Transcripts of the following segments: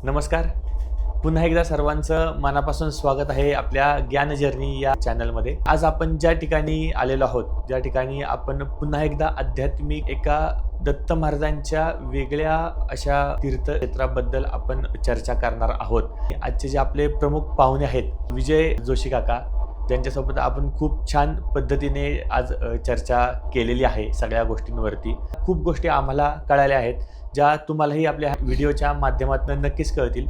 नमस्कार. पुन्हा एकदा सर्वांचं मनापासून स्वागत आहे आपल्या ज्ञान जर्नी या चॅनलमध्ये. आज आपण ज्या ठिकाणी आलेलो आहोत, ज्या ठिकाणी आपण पुन्हा एकदा आध्यात्मिक एका दत्त महाराजांच्या वेगळ्या अशा तीर्थक्षेत्राबद्दल आपण चर्चा करणार आहोत. आजचे जे आपले प्रमुख पाहुणे आहेत विजय जोशी काका, ज्यांच्यासोबत आपण खूप छान पद्धतीने आज चर्चा केलेली आहे. सगळ्या गोष्टींवरती खूप गोष्टी आम्हाला कळाल्या आहेत, ज्या तुम्हालाही आपल्या व्हिडिओच्या माध्यमातून नक्कीच कळतील.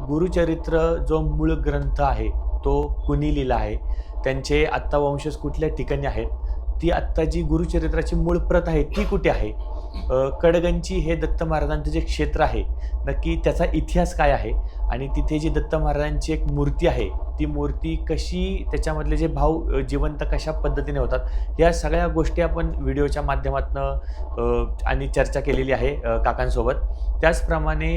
गुरुचरित्र जो मूळ ग्रंथ आहे तो कुणी लिहिला आहे, त्यांचे आत्ता वंशज कुठल्या ठिकाणी आहेत, ती आत्ता जी गुरुचरित्राची मूळ प्रत आहे ती कुठे आहे, कडगंची हे दत्त महाराजांचं जे क्षेत्र आहे नक्की त्याचा इतिहास काय आहे, आणि तिथे जी दत्त महाराजांची एक मूर्ती आहे ती मूर्ती कशी, त्याच्यामधले जे भाव जिवंत कशा पद्धतीने होतात, या सगळ्या गोष्टी आपण व्हिडिओच्या माध्यमातून आणि चर्चा केलेली आहे काकांसोबत. त्याचप्रमाणे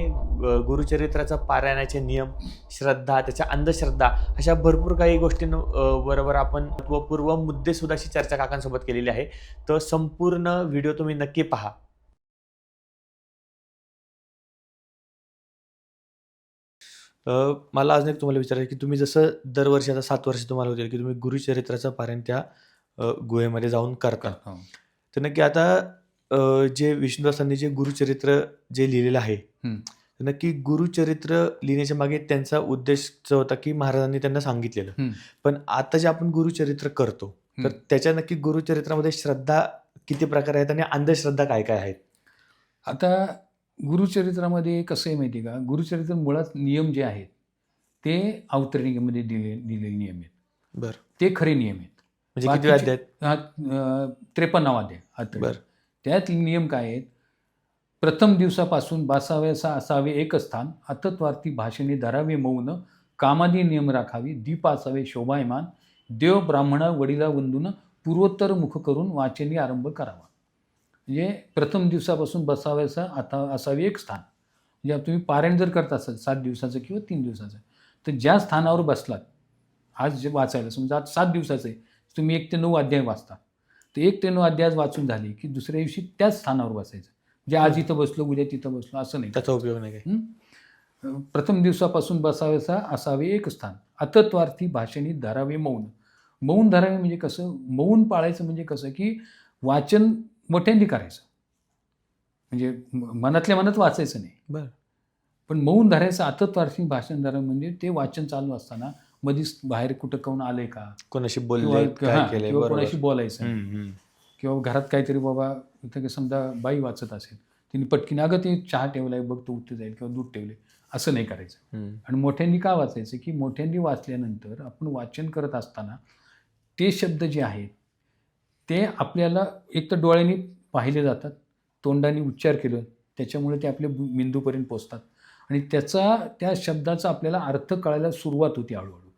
गुरुचरित्राचं पारायणाचे नियम, श्रद्धा, त्याच्या अंधश्रद्धा, अशा भरपूर काही गोष्टींबरोबर आपण महत्त्वपूर्ण मुद्देसुद्धा अशी चर्चा काकांसोबत केलेली आहे. तर संपूर्ण व्हिडिओ तुम्ही नक्की पहा. मला अजून एक तुम्हाला विचारायचं की तुम्ही जसं दरवर्षी आता 7 वर्ष तुम्हाला होतील की तुम्ही गुरुचरित्राचं पारायण त्या गुहेमध्ये जाऊन करता. हो. तर नक्की आता जे विष्णुदासांनी जे गुरुचरित्र जे लिहिलेलं आहे, तर नक्की गुरुचरित्र लिहिण्याच्या मागे त्यांचा उद्देश जो होता की महाराजांनी त्यांना सांगितलेलं. पण आता जे आपण गुरुचरित्र करतो तर त्याच्या नक्की गुरुचरित्रामध्ये श्रद्धा किती प्रकार आहेत आणि अंधश्रद्धा काय काय आहेत? आता गुरुचरित्रामध्ये कसं आहे माहिती आहे का, गुरुचरित्र मुळात नियम जे आहेत ते अवतरणिकेमध्ये दिलेले नियम आहेत. बरं, ते खरे नियम आहेत. म्हणजे किती अध्याय आहेत? 53 अध्याय अवतरणिक. बरं. त्यात नियम काय आहेत? प्रथम दिवसापासून 22व्याचा असावे एक स्थान, अतत्वार्थी भाषणे धरावे मौन, कामादी नियम राखावी, दीप असावे शोभायमान, देव ब्राह्मणा वडिला वंदून पूर्वोत्तर मुख करून वाचनी आरंभ करावा. म्हणजे प्रथम दिवसापासून 22व्याचा आता असावे एक स्थान. म्हणजे तुम्ही पारायण जर करत असाल 7 दिवसाचं किंवा 3 दिवसाचं, तर ज्या स्थानावर बसलात आज जे वाचायला, समजा आज 7 दिवसाचं आहे, तुम्ही 1 ते 9 अध्याय वाचता, तर 1 ते 9 अध्याय वाचून झाले की दुसऱ्या दिवशी त्याच स्थानावर बसायचं. म्हणजे आज इथं बसलो उद्या तिथं बसलो असं नाही, त्याचा उपयोग नाही काय? प्रथम दिवसापासून 22व्याचा असावे एक स्थान, अतत्वार्थी भाषणी धरावे मौन. मौन धरावे म्हणजे कसं, मौन पाळायचं म्हणजे कसं की वाचन मोठ्यांनी करायचं, म्हणजे मनातल्या मनात वाचायचं नाही. बरं. पण मौन धरायचं, अतत्वार्थी भाषण धरावं म्हणजे ते वाचन चालू असताना मधीच बाहेर कुठं कोण आलंय का, कोणाशी बोलले, काय केलंय, किंवा कोणाशी बोलायचं, हम्म. किंवा घरात काहीतरी बाबा इथं समजा बाई वाचत असेल, तिने पटकीने अगं ते चहा ठेवलाय बघ तो उठते जाईल, किंवा दूध ठेवले, असं नाही करायचं. आणि मोठ्यांनी का वाचायचं की मोठ्यांनी वाचल्यानंतर आपण वाचन करत असताना ते शब्द जे आहेत ते आपल्याला एक तर डोळ्यांनी पाहिले जातात, तोंडाने उच्चार केलं त्याच्यामुळे ते आपल्या मेंदूपर्यंत पोचतात, आणि त्या शब्दाचा आपल्याला अर्थ कळायला सुरुवात होती हळूहळू.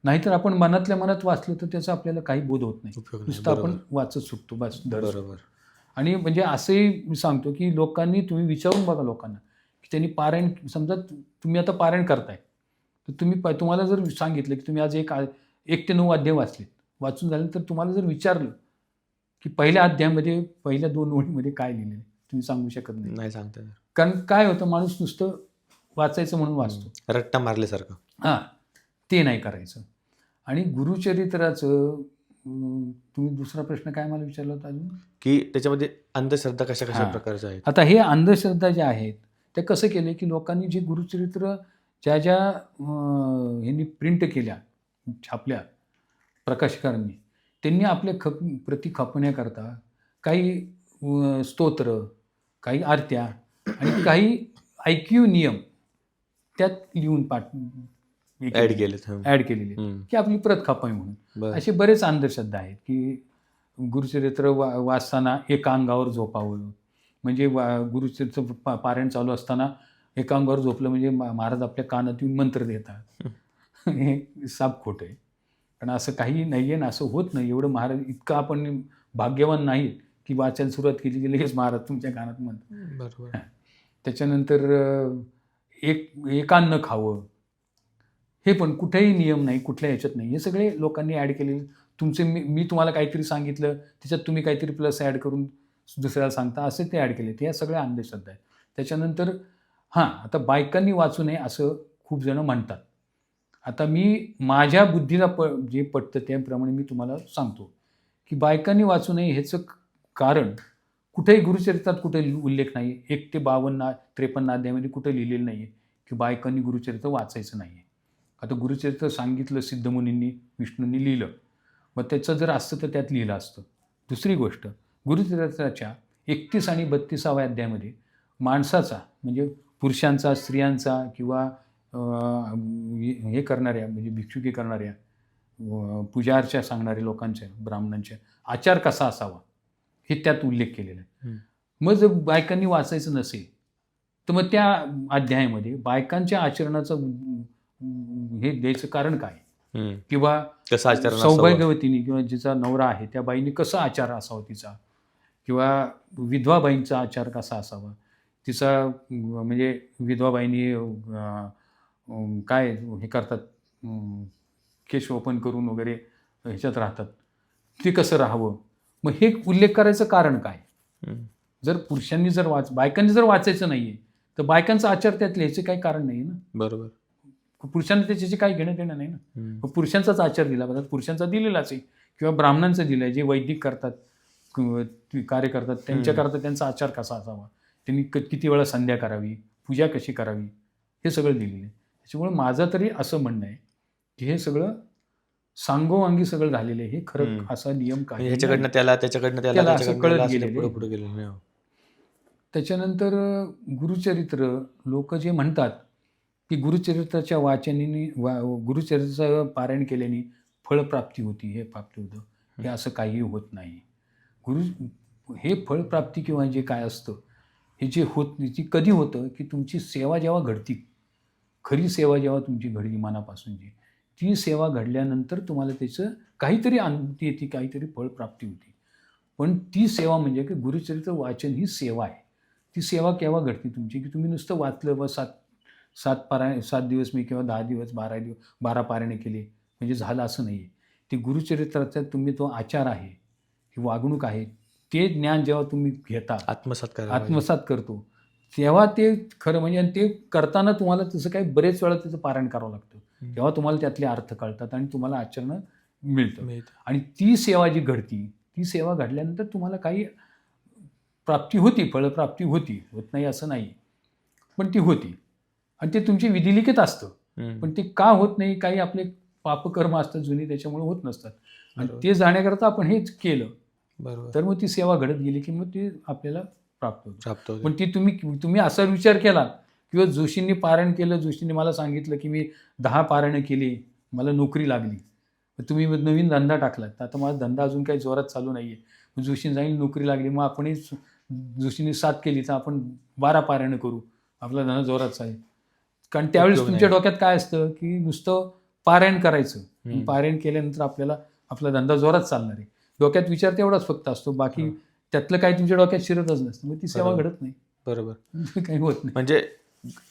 नाहीतर आपण मनातल्या मनात वाचलं तर त्याचा आपल्याला काही बोध होत नाही, नुसतं आपण वाचत सुटतो बस. बरोबर. आणि म्हणजे असंही मी सांगतो की लोकांनी, तुम्ही विचारून बघा लोकांना की त्यांनी पारायण, समजा तुम्ही आता पारायण करताय, तर तुम्हाला जर सांगितलं की तुम्ही आज 1 ते 9 अध्याय वाचून झाल्यानंतर तुम्हाला जर विचारलं की पहिल्या अध्यायामध्ये पहिल्या 2 ओळीमध्ये काय लिहिलेलं, तुम्ही सांगू शकत नाही सांगता. कारण काय होतं, माणूस नुसतं वाचायचं म्हणून वाचतो, रट्टा मारल्यासारखं. ते नाही करायचं. आणि गुरुचरित्राचं तुम्ही दुसरा प्रश्न काय मला विचारला होता अजून, की त्याच्यामध्ये अंधश्रद्धा कशा कशा प्रकारच्या आहेत? आता हे अंधश्रद्धा ज्या आहेत त्या कसं केलं की लोकांनी जे गुरुचरित्र ज्या ह्यांनी प्रिंट केल्या, छापल्या प्रकाशकारांनी, त्यांनी आपल्या प्रति खपण्याकरता काही स्तोत्र, काही आरत्या आणि काही ऐकीव नियम त्यात लिहून ऍड केलेले की आपली प्रत खपावी म्हणून. असे बरेच अंधश्रद्धा आहेत की गुरुचरित्र वाचताना एका अंगावर झोपावं, म्हणजे गुरुचरित्र पारायण चालू असताना एका अंगावर झोपलं म्हणजे महाराज आपल्या कानात येऊन मंत्र देतात. हे साप खोटं आहे, पण असं काही नाही आहे ना, असं होत नाही. एवढं महाराज इतकं आपण भाग्यवान नाही की वाचायला सुरुवात केली की लगेच महाराज तुमच्या कानात म्हणतात. बरोबर. त्याच्यानंतर एकान्न खावं, हे पण कुठेही नियम नाही, कुठल्या ह्याच्यात नाही. हे सगळे लोकांनी ॲड केलेले. मी तुम्हाला काहीतरी सांगितलं त्याच्यात तुम्ही काहीतरी प्लस ॲड करून दुसऱ्याला सांगता, असे ते ॲड केले. ते या सगळ्या अंधश्रद्धा आहेत. त्याच्यानंतर हां, आता बायकांनी वाचू नये असं खूप जण म्हणतात. आता मी माझ्या बुद्धीला जे पटतं त्याप्रमाणे मी तुम्हाला सांगतो, की बायकांनी वाचू नये ह्याचं कारण कुठेही गुरुचरित्रात कुठे उल्लेख नाही. 1 ते 53 अध्यायामध्ये कुठे लिहिलेलं नाही आहे, की बायकांनी गुरुचरित्र वाचायचं नाही आहे. आता गुरुचरित्र सांगितलं सिद्धमुनींनी, विष्णूंनी लिहिलं. मग त्याचं जर असतं तर त्यात लिहिलं असतं. दुसरी गोष्ट, गुरुचरित्राच्या 31 आणि 32व्या अध्यायामध्ये माणसाचा म्हणजे पुरुषांचा, स्त्रियांचा किंवा हे करणाऱ्या म्हणजे भिक्षुकी करणाऱ्या, पूजा अर्चा सांगणाऱ्या लोकांच्या, ब्राह्मणांच्या आचार कसा असावा हे त्यात उल्लेख केलेला आहे. मग जर बायकांनी वाचायचं नसेल तर मग त्या अध्यायामध्ये बायकांच्या आचरणाचं हे द्यायचं कारण काय, किंवा कसं आचरण असावं? सौभाग्यवतीने किंवा जिचा नवरा आहे त्या बाईने कसा आचार असावा तिचा, किंवा विधवा बाईंचा आचार कसा असावा तिचा, म्हणजे विधवा बाईंनी काय हे करतात, केश ओपन करून वगैरे ह्याच्यात राहतात, ते कसं राहावं. मग हे उल्लेख करायचं कारण काय. जर पुरुषांनी जर बायकांनी जर वाचायचं नाहीये तर बायकांचा आचार त्यात लिहायचं काही कारण नाही ना. बरोबर. पुरुषांनी त्याच्याशी काही घेणं देणं नाही ना. मग पुरुषांचाच आचार दिला पाहिजे, पुरुषांचा दिलेलाच आहे, किंवा ब्राह्मणांचं दिलंय, जे वैदिक करतात, कार्य करतात, त्यांच्याकरता त्यांचा आचार कसा असावा, त्यांनी किती वेळा संध्या करावी, पूजा कशी करावी, हे सगळं दिलेलं आहे. त्याच्यामुळे माझं तरी असं म्हणणं आहे की हे सगळं सांगोवांगी सगळं झालेलं आहे. हे खरं असा नियम काय, ह्याच्याकडनं त्याला, त्याच्याकडनं त्याला असं कळत गेलेलं पुढे गेलेलं. त्याच्यानंतर गुरुचरित्र लोक जे म्हणतात की गुरुचरित्राच्या वाचनाने गुरुचरित्राचं पारायण केल्याने फळप्राप्ती होती, हे प्राप्ती होतं, हे असं काही होत नाही. हे फळप्राप्ती किंवा जे काय असतं हे जे ती कधी होतं की तुमची सेवा जेव्हा घडती, खरी सेवा जेव्हा तुमची घडली मनापासूनची, ती सेवा घडल्यानंतर तुम्हाला त्याचं काहीतरी अनुभूती येते, काहीतरी फळप्राप्ती होती. पण ती सेवा म्हणजे की गुरुचरित्र वाचन ही सेवा आहे. ती सेवा केव्हा घडते तुमची, की तुम्ही नुसतं वाचलं व 7 दिवस मी किंवा 10 दिवस 12 पारायणे केले म्हणजे झालं असं नाही आहे. ते गुरुचरित्राचा तुम्ही तो आचार आहे, ही वागणूक आहे, ते ज्ञान जेव्हा तुम्ही घेता, आत्मसात करतो, तेव्हा ते खरं म्हणजे, आणि ते करताना तुम्हाला तसं काही बरेच वेळा त्याचं पारायण करावं लागतं. तेव्हा तुम्हाला त्यातले अर्थ कळतात आणि तुम्हाला आचरणं मिळतं. आणि ती सेवा जी घडती, ती सेवा घडल्यानंतर तुम्हाला काही प्राप्ती होती, फळप्राप्ती होती, होत नाही असं नाही, पण ती होती. आणि ते तुमची विधिलिखित असतं. पण ते का होत नाही, काही आपले पापकर्म असतात जुनी, त्याच्यामुळे होत नसतात. आणि ते जाण्याकरता आपण हेच केलं, तर मग ती सेवा घडत गेली की मग ती आपल्याला प्राप्त होते. पण ती तुम्ही असा विचार केला किंवा जोशींनी पारायण केलं, जोशींनी मला सांगितलं की मी 10 पारायणं केली, मला नोकरी लागली, तुम्ही नवीन धंदा टाकला, तर आता माझा धंदा अजून काही जोरात चालू नाही आहे, मग जोशींनी जाईल नोकरी लागली, मग आपणही जोशींनी 7 केली तर आपण 12 पारायणं करू, आपला धंदा जोरात चालेल. कारण त्यावेळेस तुमच्या डोक्यात काय असतं की नुसतं पारायण करायचं, पारायण केल्यानंतर आपल्याला आपला धंदा जोरात चालणार आहे, डोक्यात विचार तेवढाच फक्त असतो, बाकी त्यातलं काही तुमच्या डोक्यात शिरतच नसतं, मग ती सेवा घडत नाही. बरोबर. काही होत नाही. म्हणजे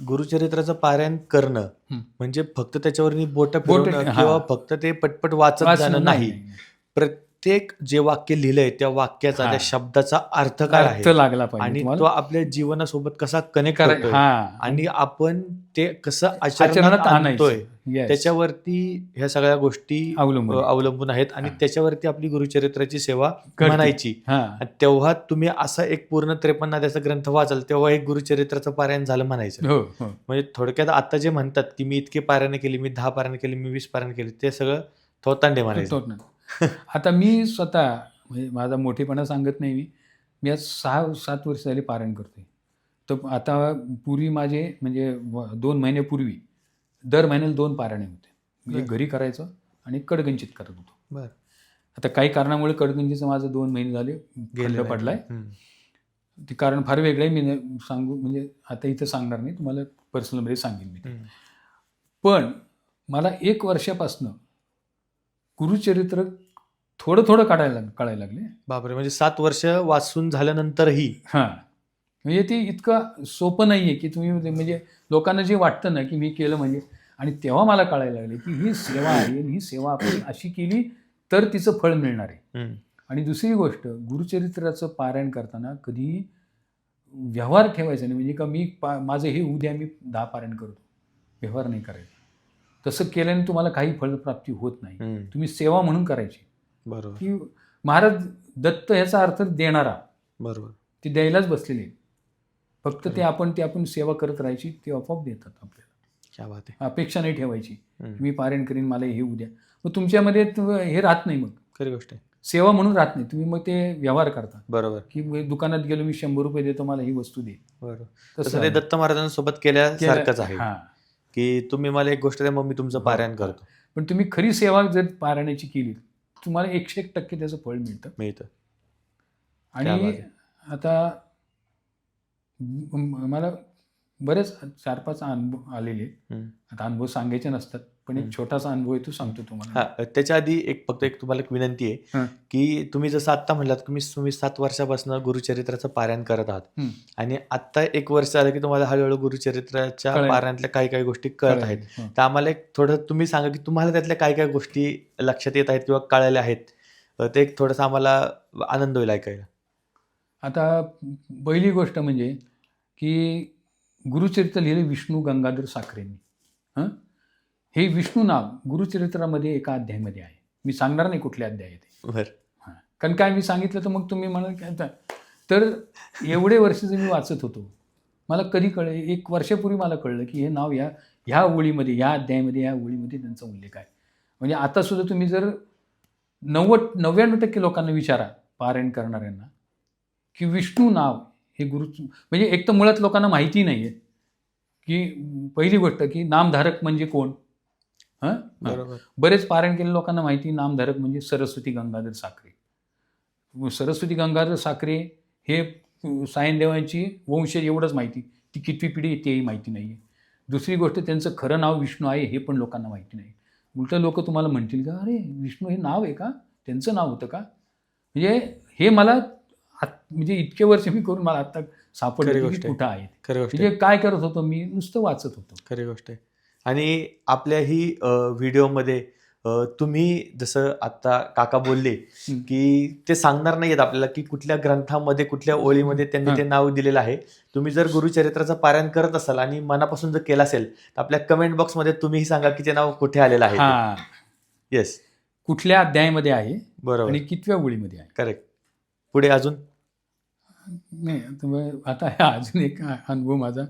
गुरुचरित्राचं पारायण करणं म्हणजे फक्त त्याच्यावर बोट फिरवणं किंवा फक्त ते पटपट वाचत जाणं नाही. प्रत्येक जे वाक्य लिहिलंय त्या वाक्याचा, त्या शब्दाचा अर्थ काय आहे लागला पाहिजे आणि तो आपल्या जीवनासोबत कसा कनेक्ट करतोय आणि आपण ते कसं आचरणात आणतोय, त्याच्यावरती ह्या सगळ्या गोष्टी अवलंबून आहेत. आणि त्याच्यावरती आपली गुरुचरित्राची सेवा म्हणायची. तेव्हा तुम्ही असा एक पूर्ण 53 अध्यायाचा ग्रंथ वाचाल तेव्हा एक गुरुचरित्राचं पारायण झालं म्हणायचं. म्हणजे थोडक्यात आता जे म्हणतात की मी इतके पारायण केली, मी 10 पारायण केली, मी 20 पारायण केली, ते सगळं थोतांडे म्हणायचं. आता मी स्वतः म्हणजे माझा मोठेपणा सांगत नाही, मी आज 6-7 वर्ष झाली पारायण करतोय. तर आता पूर्वी माझे म्हणजे 2 महिन्यापूर्वी दर महिन्याला 2 पारायणे होते, म्हणजे घरी करायचं आणि कडगंचित करत होतो. आता काही कारणामुळे कडगंजीचं माझं 2 महिने झाले खंड पडलाय. ते कारण फार वेगळं आहे, मी सांगू म्हणजे आता इथं सांगणार नाही, तुम्हाला पर्सनलमध्ये सांगेन मी. पण मला 1 वर्षापासनं गुरुचरित्र थोडं थोडं कळायला लागले. बापरे, म्हणजे 7 वर्ष वाचून झाल्यानंतरही. म्हणजे ते इतकं सोपं नाहीये की तुम्ही म्हणजे लोकांना जे वाटतं ना की मी केलं म्हणजे, आणि तेव्हा मला कळायला लागले की ही सेवा आहे, ही सेवा आपण अशी केली तर तिचं फळ मिळणार आहे. आणि दुसरी गोष्ट, गुरुचरित्राचं पारायण करताना कधी व्यवहार ठेवायचा नाही, म्हणजे का माझं हे उद्या मी 10 पारायण करतो, व्यवहार नाही करायचा. तसं केल्याने तुम्हाला काही फलप्राप्ती होत नाही. तुम्ही सेवा म्हणून करायची. बरोबर. की महाराज दत्त ह्याचा अर्थ देणारा, बरोबर. ते द्यायलाच बसलेले आहेत. फक्त ते आपण सेवा करत राहायची, ते आपोआप देतात आपल्याला. क्या बात आहे. अपेक्षा नाही ठेवायची, मी पारायण करीन, मला हे उद्या. मग तुमच्यामध्ये हे राहत नाही, मग खरी गोष्ट आहे. सेवा म्हणून राहत नाही, तुम्ही मग ते व्यवहार करता. बरोबर. की दुकानात गेलो, मी 100 रुपये देतो, मला ही वस्तू दे. बरोबर. तसं तसं ते दत्त महाराजांसोबत केल्यासारखंच आहे, हां. की तुम्ही मला एक गोष्ट द्या, मग मी तुमचं पारायण करतो. पण तुम्ही खरी सेवा जर पारायणाची केली, तुम्हाला 101% त्याचं फळ मिळतं. आणि आता मला बरेच 4-5 अनुभव आलेले. आता अनुभव सांगायचे नसतात, पण एक छोटासा अनुभव आहे, तो सांगतो तुम्हाला. हा, त्याच्या आधी फक्त तुम्हाला एक विनंती आहे, की तुम्ही जसं आत्ता म्हणलात की तुम्ही 7 वर्षापासून गुरुचरित्राचं पारायण करत आहात, आणि आत्ता 1 वर्ष झालं की तुम्हाला हळूहळू गुरुचरित्राच्या पारायणातल्या काही गोष्टी कळत आहेत. तर आम्हाला एक थोडं तुम्ही सांगा की तुम्हाला त्यातल्या काय गोष्टी लक्षात येत आहेत किंवा कळाल्या आहेत, ते एक थोडंसं आम्हाला आनंद होईल ऐकायला. आता पहिली गोष्ट म्हणजे की गुरुचरित्र लिहिले विष्णू गंगाधर साखरेंनी. हे विष्णू नाव गुरुचरित्रामध्ये एका अध्यायामध्ये आहे. मी सांगणार नाही कुठल्या अध्याय आहे ते. बरं. कारण काय मी सांगितलं तर मग तुम्ही म्हणाल काय. तर एवढे वर्ष मी वाचत होतो, मला कधी कळलं, 1 वर्षापूर्वी मला कळलं की हे नाव ह्या ओळीमध्ये, या अध्यायामध्ये, या ओळीमध्ये त्यांचा उल्लेख आहे. म्हणजे आता सुद्धा तुम्ही जर 99% लोकांना विचारा, पारायण करणाऱ्यांना, की विष्णू नाव हे म्हणजे एक तर मुळात लोकांना माहिती नाही आहे की पहिली गोष्ट की नामधारक म्हणजे कोण. बरोबर. बरेच पारायण केलेल्या लोकांना माहिती, नामधारक म्हणजे सरस्वती गंगाधर साखरे. सरस्वती गंगाधर साखरे हे सायनदेवांची वंशज, एवढंच माहिती. ती कितवी पिढी तेही माहिती नाही आहे. दुसरी गोष्ट, त्यांचं खरं नाव विष्णू आहे हे पण लोकांना माहिती नाही. उलटं लोक तुम्हाला म्हणतील का, अरे विष्णू हे नाव आहे का, त्यांचं नाव होतं का. म्हणजे हे मला म्हणजे इतके वर्ष मी करून मला आता सापडली गोष्ट कुठं आहे. म्हणजे काय करत होतो मी, नुसतं वाचत होतो. खरी गोष्ट आहे. आणि आपल्याही व्हिडिओमध्ये तुम्ही जसं आता काका बोलले की ते सांगणार नाहीयेत आपल्याला की कुठल्या ग्रंथामध्ये, कुठल्या ओळीमध्ये त्यांनी ते नाव दिलेलं आहे. तुम्ही जर गुरुचरित्राचं पारायण करत असाल आणि मनापासून जर केलं असेल तर आपल्या कमेंट बॉक्समध्ये तुम्हीही सांगा की ते नाव कुठे आलेलं आहे. येस, कुठल्या अध्यायामध्ये आहे, बरोबर, आणि कितव्या ओळीमध्ये आहे. करेक्ट. पुढे अजून नाही, आता अजून एक अनुभव माझा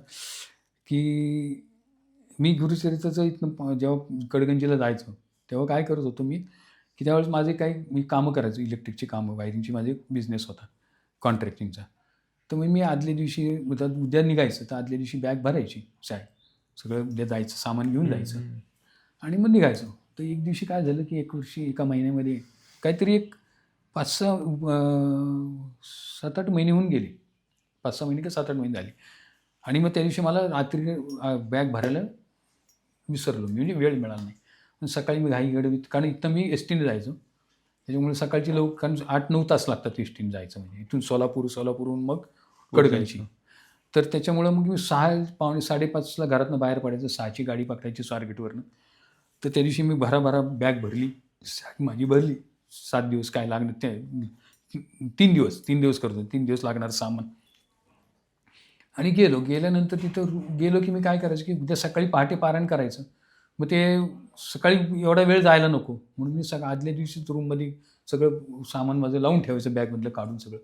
की मी गुरुचरित्राचं इथनं जेव्हा कडगंजीला जायचो तेव्हा काय करत होतो मी, की त्यावेळेस मी कामं करायचो, इलेक्ट्रिकची कामं, वायरिंगची, माझे बिझनेस होता कॉन्ट्रॅक्टिंगचा. तर मग मी आदल्या दिवशी उद्या निघायचं, तर आदल्या दिवशी बॅग भरायची, सगळं उद्या जायचं, सामान घेऊन जायचं आणि मग निघायचो. तर एक दिवशी काय झालं की एका महिन्यामध्ये काहीतरी 7-8 महिने होऊन गेले, 5-6 महिने का 7-8 महिने झाले. आणि मग त्या दिवशी मला रात्री बॅग भरायला विसरलो मी, म्हणजे वेळ मिळाला नाही. सकाळी मी घाईगडबडीत, कारण इथं मी एसटीने जायचो, त्याच्यामुळे सकाळची कारण 8-9 तास लागतात एसटीने जायचं, म्हणजे इथून सोलापूरहून मग कडगंजी. तर त्याच्यामुळं मग मी 6-5:30ला घरातनं बाहेर पडायचं, 6ची गाडी पकडायची स्वारगेटवरनं. तर त्या दिवशी मी भराभरा बॅग भरली, माझी भरली. 7 दिवस काय लागणार, ते 3 दिवस करतो, 3 दिवस लागणार सामान. आणि गेल्यानंतर तिथं गेलो की मी काय करायचं की उद्या सकाळी पहाटे पारायण करायचं. मग ते सकाळी एवढा वेळ जायला नको म्हणून मी आदल्या दिवशीच रूममध्ये सगळं सामान माझं लावून ठेवायचं, बॅगमधलं काढून सगळं.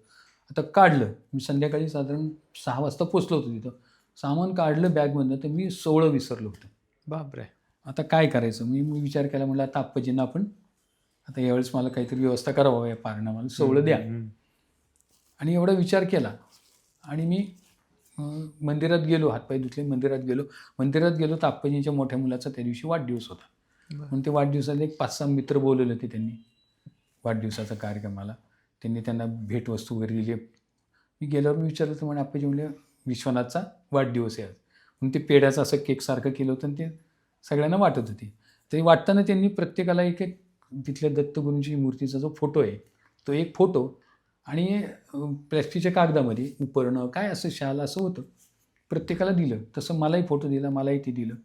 आता काढलं मी, संध्याकाळी साधारण 6 वाजता पोचलो होतो तिथं. सामान काढलं बॅगमधनं, तर मी 16 विसरलो होतं. बापरे. आता काय करायचं, मी विचार केला, म्हटलं आता आप्पाजींना आपण आता यावेळेस मला काहीतरी व्यवस्था करावं या पारणामध्ये, 16 द्या. आणि एवढा विचार केला आणि मी मंदिरात गेलो, हातपाय धुतले, मंदिरात गेलो तर आप्पाजींच्या मोठ्या मुलाचा त्या दिवशी वाढदिवस होता. म्हणून ते वाढदिवसाला एक 5-6 मित्र बोलवले होते त्यांनी वाढदिवसाचा कार्यक्रमाला. त्यांना भेटवस्तू वगैरे दिली. मी गेल्यावर मी विचारलं तर म्हणे, आप्पाजी म्हणले विश्वनाथचा वाढदिवस आहे आज. म्हणून ते पेढ्याचं असं केकसारखं केलं होतं आणि ते सगळ्यांना वाटत होते. ते वाटताना त्यांनी प्रत्येकाला एक तिथल्या दत्तगुरूंची मूर्तीचा जो फोटो आहे तो एक फोटो आणि प्लॅस्टिकच्या कागदामध्ये उपरणं काय असं शाल असं होतं, प्रत्येकाला दिलं. तसं मलाही फोटो दिला, मलाही ते दिलं.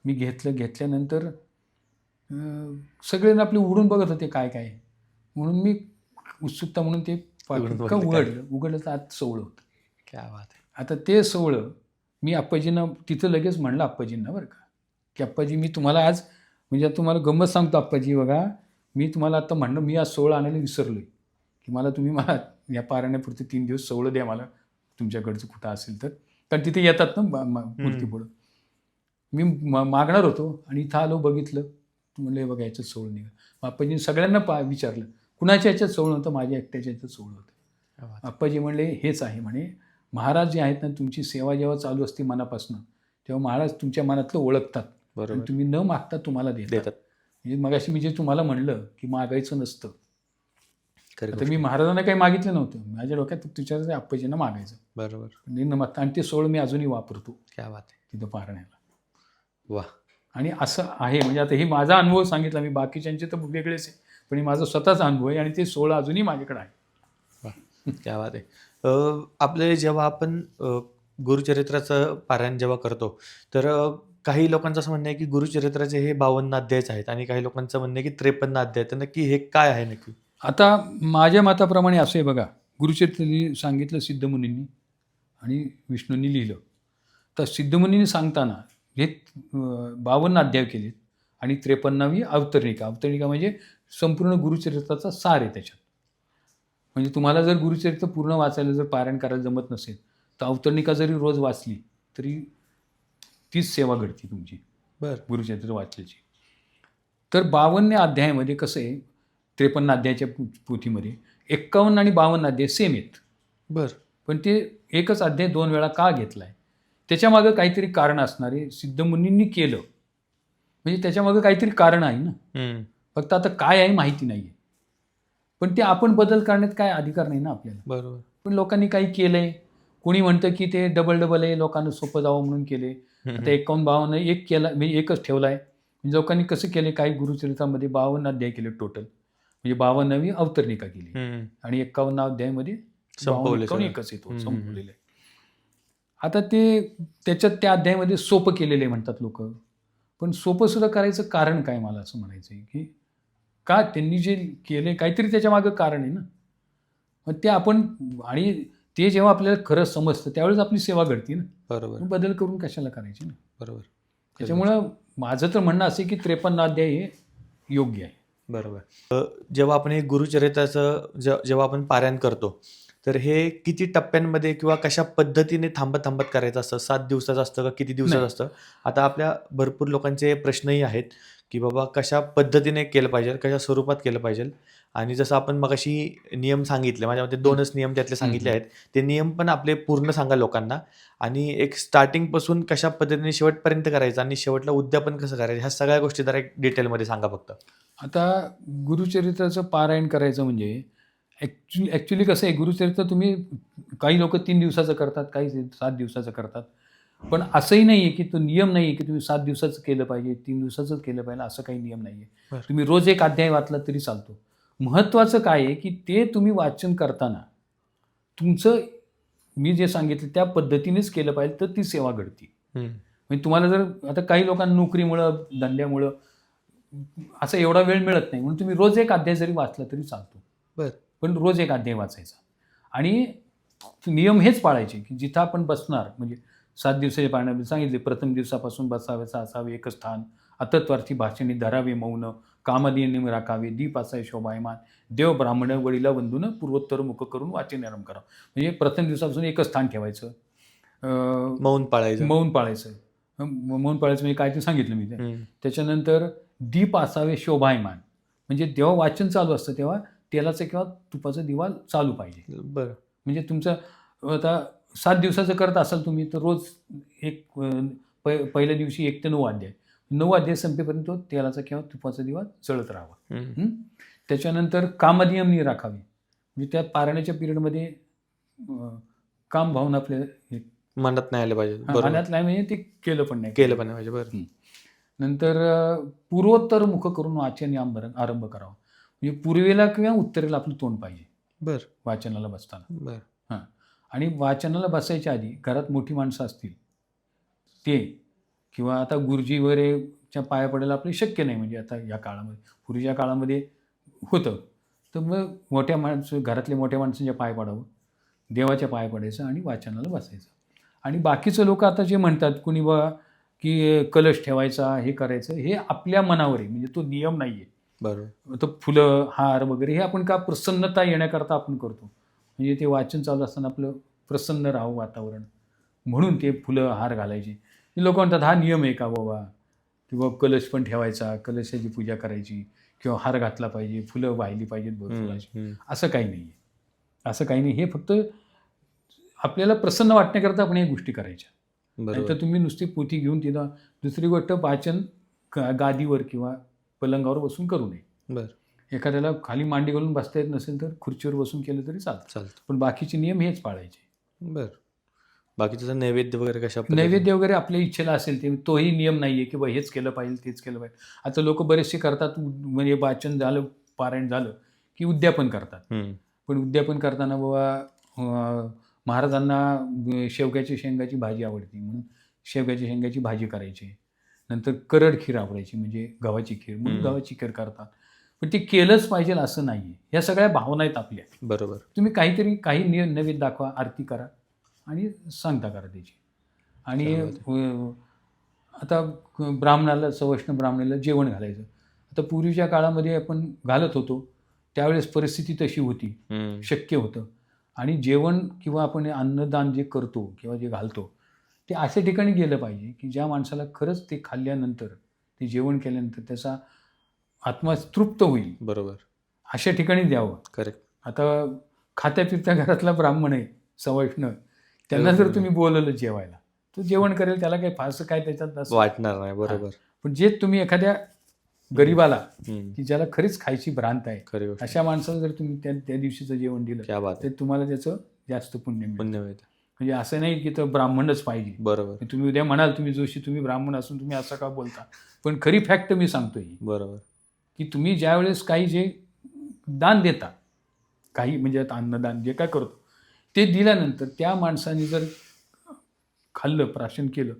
मी घेतल्यानंतर सगळ्यांना आपले उघडून बघत होते काय काय, म्हणून मी उत्सुकता म्हणून ते उघडलं तर आत 16 होतं. क्या बात आहे. आता ते सोहळं मी आप्पाजींना तिथं लगेच म्हणलं आप्पाजींना बरं का, की आप्पाजी मी तुम्हाला आज म्हणजे आता तुम्हाला गंमत सांगतो आप्पाजी बघा, मी तुम्हाला आता म्हणलं मी आज सोहळं आणायला विसरलोय, की मला या पारायणापुरते 3 दिवस सोहळं द्या मला तुमच्याकडचं कुठं असेल तर, कारण तिथे येतात ना मूर्तीपुढं. मी मागणार होतो आणि इथं आलो बघितलं, म्हणलं हे बघा याच्यात सोहळं निघा. आप्पाजींनी सगळ्यांना विचारलं, कुणाच्या याच्यात सोहळं होतं, माझ्या एकट्याच्या याच्यात सोहळं होतं. आप्पाजी म्हणले हेच आहे म्हणे, महाराज जे आहेत ना तुमची सेवा जेव्हा चालू असते मनापासून, तेव्हा महाराज तुमच्या मनातलं ओळखतात आणि तुम्ही न मागता तुम्हाला देतात. म्हणजे मगाशी मी जे तुम्हाला म्हणलं की मागायचं नसतं, आता मी महाराजांना काही मागितलं नव्हतं, माझ्या डोक्यात तुझ्या आप्पाजींना मागायचं. बरोबर. न मागता, आणि ते सोहळं मी अजूनही वापरतो क्या बात आहे. तिथं पारण्याला. वा. आणि असं आहे म्हणजे आता हे माझा अनुभव सांगितला मी, बाकीच्यांचे तर वेगळेच आहे, पण हे माझा स्वतःचा अनुभव आहे आणि ते सोहळं अजूनही माझ्याकडे आहे. क्या बात आहे. आपले जेव्हा आपण गुरुचरित्राचं पारायण जेव्हा करतो तर काही लोकांचं असं म्हणणं आहे की गुरुचरित्राचे हे 52 अध्यायच आहेत आणि काही लोकांचं म्हणणं आहे की 53 अध्याय. तर नक्की हे काय आहे नक्की? आता माझ्या मताप्रमाणे असं आहे बघा, गुरुचरित्र सांगितलं सिद्धमुनींनी आणि विष्णूंनी लिहिलं. तर सिद्धमुनींनी सांगताना हे 52 अध्याय केलेत आणि 53वी अवतरणिका. अवतरणिका म्हणजे संपूर्ण गुरुचरित्राचा सार आहे त्याच्यात. म्हणजे तुम्हाला जर गुरुचरित्र पूर्ण वाचायला जर पारायण करायला जमत नसेल तर अवतरणिका जरी रोज वाचली तरी तीच सेवा घडते तुमची गुरुचरित्र वाचल्याची. तर 52 अध्यायामध्ये कसं आहे, 53 अध्यायाच्या पोथीमध्ये 51 आणि 52 अध्याय सेम आहेत. पण ते एकच अध्याय 2 वेळा का घेतला आहे, त्याच्यामागं काहीतरी कारण असणार आहे. सिद्धमुनींनी केलं म्हणजे त्याच्यामागं काहीतरी कारण आहे ना. फक्त आता काय आहे माहिती नाही आहे, पण ते आपण बदल करण्यात काय अधिकार नाही ना आपल्याला. बरोबर. पण लोकांनी काही केलंय, कोणी म्हणतं की ते डबल आहे, लोकांना सोपं जावं म्हणून केले. आता 51-52 एक केला म्हणजे एकच ठेवला आहे. म्हणजे लोकांनी कसं केले, काही गुरुचरित्रामध्ये 52 अध्याय केले टोटल, म्हणजे 52वी अवतरणिका केली आणि 51 अध्यायामध्ये एकच येतो संपवलेलं आहे. आता ते त्याच्यात त्या अध्यायामध्ये सोपं केलेलं आहे म्हणतात लोक, पण सोपं सुद्धा करायचं कारण काय, मला असं म्हणायचं आहे की का त्यांनी जे केले काहीतरी त्याच्या मागं कारण आहे ना. मग ते आपण, आणि ते जेव्हा आपल्याला खरं समजतं त्यावेळेस आपली सेवा घडते ना. बरोबर. बदल करून कशाला करायची ना. बरोबर. त्याच्यामुळं माझं तर म्हणणं असं की 53 अध्याय हे योग्य आहे. बरोबर. जेव्हा आपण हे गुरुचरित्राचं जेव्हा आपण पारायण करतो तर हे किती टप्प्यांमध्ये किंवा कशा पद्धतीने थांबत करायचं असतं? 7 दिवसाचं असतं का किती दिवसाचं असतं? आता आपल्या भरपूर लोकांचे प्रश्नही आहेत की बाबा कशा पद्धतीने केलं पाहिजे, कशा स्वरूपात केलं पाहिजे. आणि जसं आपण मगाशी नियम सांगितले, माझ्या मते 2च नियम त्यातले सांगितले आहेत, ते नियम पण आपले पूर्ण सांगा लोकांना. आणि एक स्टार्टिंगपासून कशा पद्धतीने शेवटपर्यंत करायचं आणि शेवटला उद्यापन कसं करायचं, ह्या सगळ्या गोष्टी जरा एक डिटेलमध्ये सांगा फक्त. आता गुरुचरित्राचं पारायण करायचं म्हणजे ॲक्च्युली कसं आहे, गुरुचरित्र तुम्ही काही लोक 3 दिवसाचं करतात, काही 7 दिवसाचं करतात. पण असंही नाही आहे की तो नियम नाही आहे की तुम्ही 7 दिवसाचं केलं पाहिजे, 3 दिवसाचंच केलं पाहिजे, असं काही नियम नाही आहे. तुम्ही रोज एक अध्याय वाचला तरी चालतो. महत्त्वाचं काय आहे की ते तुम्ही वाचन करताना तुमचं, मी जे सांगितलं त्या पद्धतीनेच केलं पाहिजे, तर ती सेवा घडते. म्हणजे तुम्हाला जर आता काही लोकांना नोकरीमुळं, धंद्यामुळं असं एवढा वेळ मिळत नाही, म्हणून तुम्ही रोज एक अध्याय जरी वाचला तरी चालतो. पण रोज एक अध्याय वाचायचा आणि नियम हेच पाळायचे की जिथं आपण बसणार, म्हणजे 7 दिवसाच्या पारायणामध्ये सांगितले, प्रथम दिवसापासून बसावेचा असावे एक स्थान, अतत्वार्थी भाषणे धरावे मौन, कामधेनू राखावे, दीप असावे शोभायमान, देव ब्राह्मण वडीला वंदून पूर्वोत्तर मुख करून वाचन आरंभ करावं. म्हणजे प्रथम दिवसापासून एकच स्थान ठेवायचं, मौन पाळायचं. मौन पाळायचं म्हणजे काय ते सांगितलं मी ते. त्याच्यानंतर दीप असावे शोभायमान, म्हणजे जेव्हा वाचन चालू असतं तेव्हा तेलाचं किंवा तुपाचा दिवा चालू पाहिजे. बरं. म्हणजे तुमचं आता 7 दिवसाचं करत असाल तुम्ही तर रोज एक पहिल्या दिवशी 1 ते 9 अध्याय, 9 अध्याय संपेपर्यंत तो तेलाचा किंवा तुपाचा दिवा जळत राहावा. त्याच्यानंतर कामनियमनी राखावी, म्हणजे त्या पारायणाच्या पिरियडमध्ये काम भावना आपल्या मनात नाही आलं पाहिजे. मनात नाही म्हणजे ते केलं पण पाहिजे. बरं. नंतर पूर्वोत्तर मुख करून वाचन आरंभ करावा, म्हणजे पूर्वेला किंवा उत्तरेला आपलं तोंड पाहिजे वाचनाला बसताना. हां. आणि वाचनाला बसायच्या आधी घरात मोठी माणसं असतील ते, किंवा आता गुरुजी वगैरेच्या पाया पडायला आपले शक्य नाही, म्हणजे आता या काळामध्ये, पूर्वीच्या काळामध्ये होतं, तर मग घरातले मोठ्या माणसांच्या पाय पडावं, देवाच्या पाया पडायचं आणि वाचनाला बसायचं. आणि बाकीचं लोक आता जे म्हणतात कुणी बा की कलश ठेवायचा हे करायचं, हे आपल्या मनावर आहे, म्हणजे तो नियम नाही आहे. बरोबर. तर फुलं हार वगैरे हे आपण का प्रसन्नता येण्याकरता आपण करतो, म्हणजे ते वाचन चालू असताना आपलं प्रसन्न राहावं वातावरण म्हणून ते फुलं हार घालायचे. लोक म्हणतात हा नियम आहे का बाबा, किंवा कलश पण ठेवायचा, कलशाची पूजा करायची, किंवा हार घातला पाहिजे, फुलं वाहिली पाहिजेत भरपूर अशी. असं काही नाही आहे, असं काही नाही. हे फक्त आपल्याला प्रसन्न वाटण्याकरता आपण या गोष्टी करायच्या. बरोबर. तर तुम्ही नुसती पोथी घेऊन तिथं, दुसरी गोष्ट वाचन गादीवर किंवा पलंगावर बसून करू नये. बरं. एखाद्याला खाली मांडी घालून बसता येत नसेल तर खुर्चीवर बसून केलं तरी चालतं, पण बाकीचे नियम हेच पाळायचे. बरं. बाकीचं नैवेद्य वगैरे कशा पद्धतीने? नैवेद्य वगैरे आपल्या इच्छेला असेल ते, तोही नियम नाही आहे की बा हेच केलं पाहिजे तेच केलं पाहिजे. आता लोक बरेचसे करतात, म्हणजे वाचन झालं, पारायण झालं की उद्यापन करतात. पण उद्यापन करताना बाबा महाराजांना शेवग्याच्या शेंगाची भाजी आवडती म्हणून शेवग्याच्या शेंगाची भाजी करायची, नंतर करड खीर आवडायची म्हणजे गव्हाची खीर म्हणून गव्हाची खीर करतात. पण ते केलंच पाहिजे असं नाही आहे. ह्या सगळ्या भावना आहेत आपल्या. बरोबर. तुम्ही काही नैवेद्य दाखवा, आरती करा आणि सांगता करा त्याची. आणि आता ब्राह्मणाला, सवष्ण ब्राह्मणाला जेवण घालायचं. आता पूर्वीच्या काळामध्ये आपण घालत होतो, त्यावेळेस परिस्थिती तशी होती, शक्य होतं. आणि जेवण किंवा आपण अन्नदान जे करतो किंवा जे घालतो ते अशा ठिकाणी गेलं पाहिजे की ज्या माणसाला खरंच ते खाल्ल्यानंतर, ते जेवण केल्यानंतर त्याचा आत्मा तृप्त होईल. बरोबर. अशा ठिकाणी द्यावं. करेक्ट. आता खात्या पित्या घरातला ब्राह्मण आहे, सवष्ण, त्यांना जर तुम्ही बोलवलं जेवायला, तो जेवण करेल, त्याला काही फारसं काय त्याच्यात वाटणार नाही. बरोबर. पण जे तुम्ही एखाद्या गरीबाला की ज्याला खरीच खायची भ्रांत आहे, अशा माणसाला जर तुम्ही त्या दिवशीचं जेवण दिलं तर तुम्हाला त्याचं जास्त पुण्य मिळेल. म्हणजे असं नाही की तर ब्राह्मणच पाहिजे. बरोबर. तुम्ही उद्या म्हणाल तुम्ही जोशी तुम्ही ब्राह्मण असून तुम्ही असं का बोलता, पण खरी फॅक्ट मी सांगतोय. बरोबर. की तुम्ही ज्यावेळेस काही जे दान देता, काही म्हणजे आता अन्नदान जे काय करतो ते दिल्यानंतर त्या माणसाने जर खाल्लं, प्राशन केलं,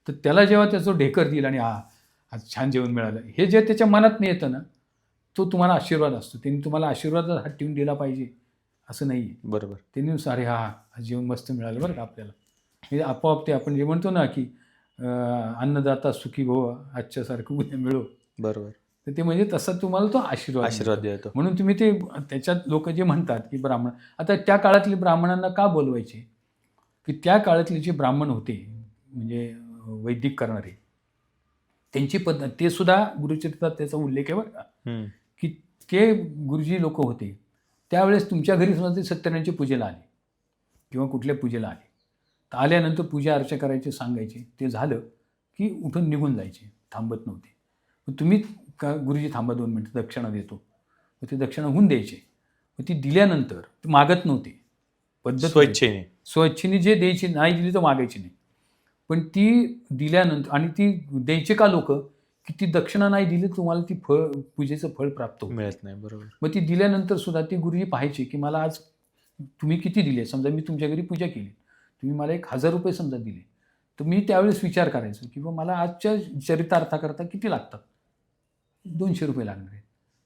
तर त्याला जेव्हा त्याचं ढेकर दिलं आणि आज छान जेवण मिळालं, हे जे त्याच्या मनात नाही येतं ना, तो तुम्हाला आशीर्वाद असतो. त्यांनी तुम्हाला आशीर्वाद हात ठेवून दिला पाहिजे असं नाही आहे. बरोबर. त्यांनी अरे आज जेवण मस्त मिळालं बरं का आपल्याला, म्हणजे आपोआप ते आपण जे म्हणतो ना की अन्नदाता सुखी भव, आजच्यासारखं उद्या मिळो. बरोबर. तर ते म्हणजे तसा तुम्हाला तो आशीर्वाद देतो. म्हणून तुम्ही ते त्याच्यात लोक जे म्हणतात की ब्राह्मण, आता त्या काळातले ब्राह्मणांना का बोलवायचे, की त्या काळातले जे ब्राह्मण होते म्हणजे वैदिक करणारे, त्यांची पद्धत, ते सुद्धा गुरुचरित्रात त्याचा उल्लेख आहे बरं का, की ते गुरुजी लोक होते त्यावेळेस तुमच्या घरी सुद्धा ते सत्यनारायणच्या पूजेला आले किंवा कुठल्या पूजेला आले, तर आल्यानंतर पूजा अर्चा करायचे, सांगायचे, ते झालं की उठून निघून जायचे, थांबत नव्हते. मग तुम्ही का गुरुजी थांबा 2 मिनिटं दक्षिणा देतो, मग ते दक्षिणा होऊन द्यायचे. मग ती दिल्यानंतर ते मागत नव्हते, पद्धत स्वइच्छेने जे द्यायची, नाही दिली तर मागायची नाही, पण ती दिल्यानंतर, आणि ती द्यायचे का लोक, की ती दक्षिणा नाही दिली तुम्हाला ती पूजेचं फळ प्राप्त मिळत नाही. बरोबर. मग ती दिल्यानंतर सुद्धा ती गुरुजी पाहायचे की मला आज तुम्ही किती दिले. समजा मी तुमच्या घरी पूजा केली, तुम्ही मला 1000 रुपये समजा दिले, तर मी त्यावेळेस विचार करायचो की मला आजच्या चरितार्थाकरता किती लागतात, 200 रुपये लागणार आहेत,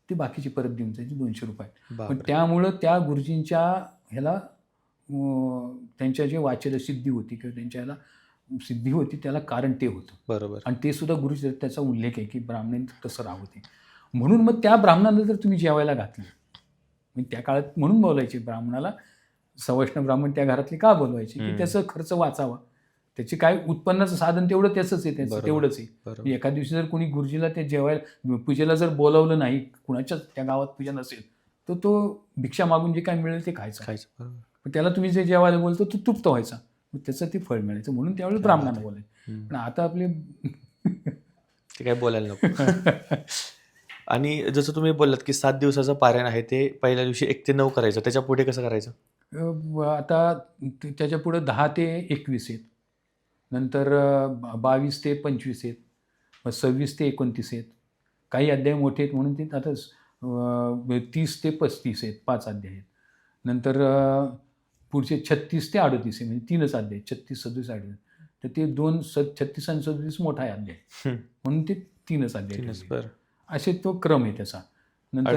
ते बाकीची परत देऊन जायची 200 रुपये. पण त्यामुळं त्या गुरुजींच्या ह्याला त्यांच्या जे वाचेला सिद्धी होती किंवा त्यांच्या ह्याला सिद्धी होती, त्याला कारण ते होतं. बरोबर. आणि ते सुद्धा गुरुचरित्राचा उल्लेख आहे की ब्राह्मणांनी तसं राहावं ते. म्हणून मग त्या ब्राह्मणाला जर तुम्ही जेवायला घातलं, म्हणजे त्या काळात म्हणून बोलायचे ब्राह्मणाला, सवष्ण ब्राह्मण त्या घरातले का बोलवायचे, की त्याचा खर्च वाचावा, त्याचे काय उत्पन्नाचं साधन तेवढं त्याचंच आहे, त्याचं तेवढंच आहे. एका दिवशी जर कोणी गुरुजीला ते जेवायला पूजेला जर बोलावलं नाही, कुणाच्याच त्या गावात पूजा नसेल, तर तो भिक्षा मागून जे काय मिळेल ते खायचं. पण त्याला तुम्ही जे जेवायला बोलतो तो तृप्त व्हायचा, त्याचं ते फळ मिळायचं, म्हणून त्यावेळेस ब्राह्मणाला बोलायचं. पण आता आपले ते काय बोलायला नको. आणि जसं तुम्ही बोललात की 7 दिवसाचं पारायण आहे, ते पहिल्या दिवशी 1 ते 9 करायचं, त्याच्या पुढे कसं करायचं? आता त्याच्या पुढे 10 ते 21 आहेत, नंतर 22 ते 25 आहेत, मग 26 ते 29 आहेत, काही अध्याय मोठे आहेत म्हणून ते आता 30 ते 35 आहेत, 5 अध्याय आहेत. नंतर पुढचे 36 ते 38 आहे, म्हणजे 3च अध्याय, 36, 37, 38. तर ते 36 आणि 37 मोठा आहे अध्याय, म्हणून ते 3च अध्याय. असे तो क्रम आहे त्याचा. नंतर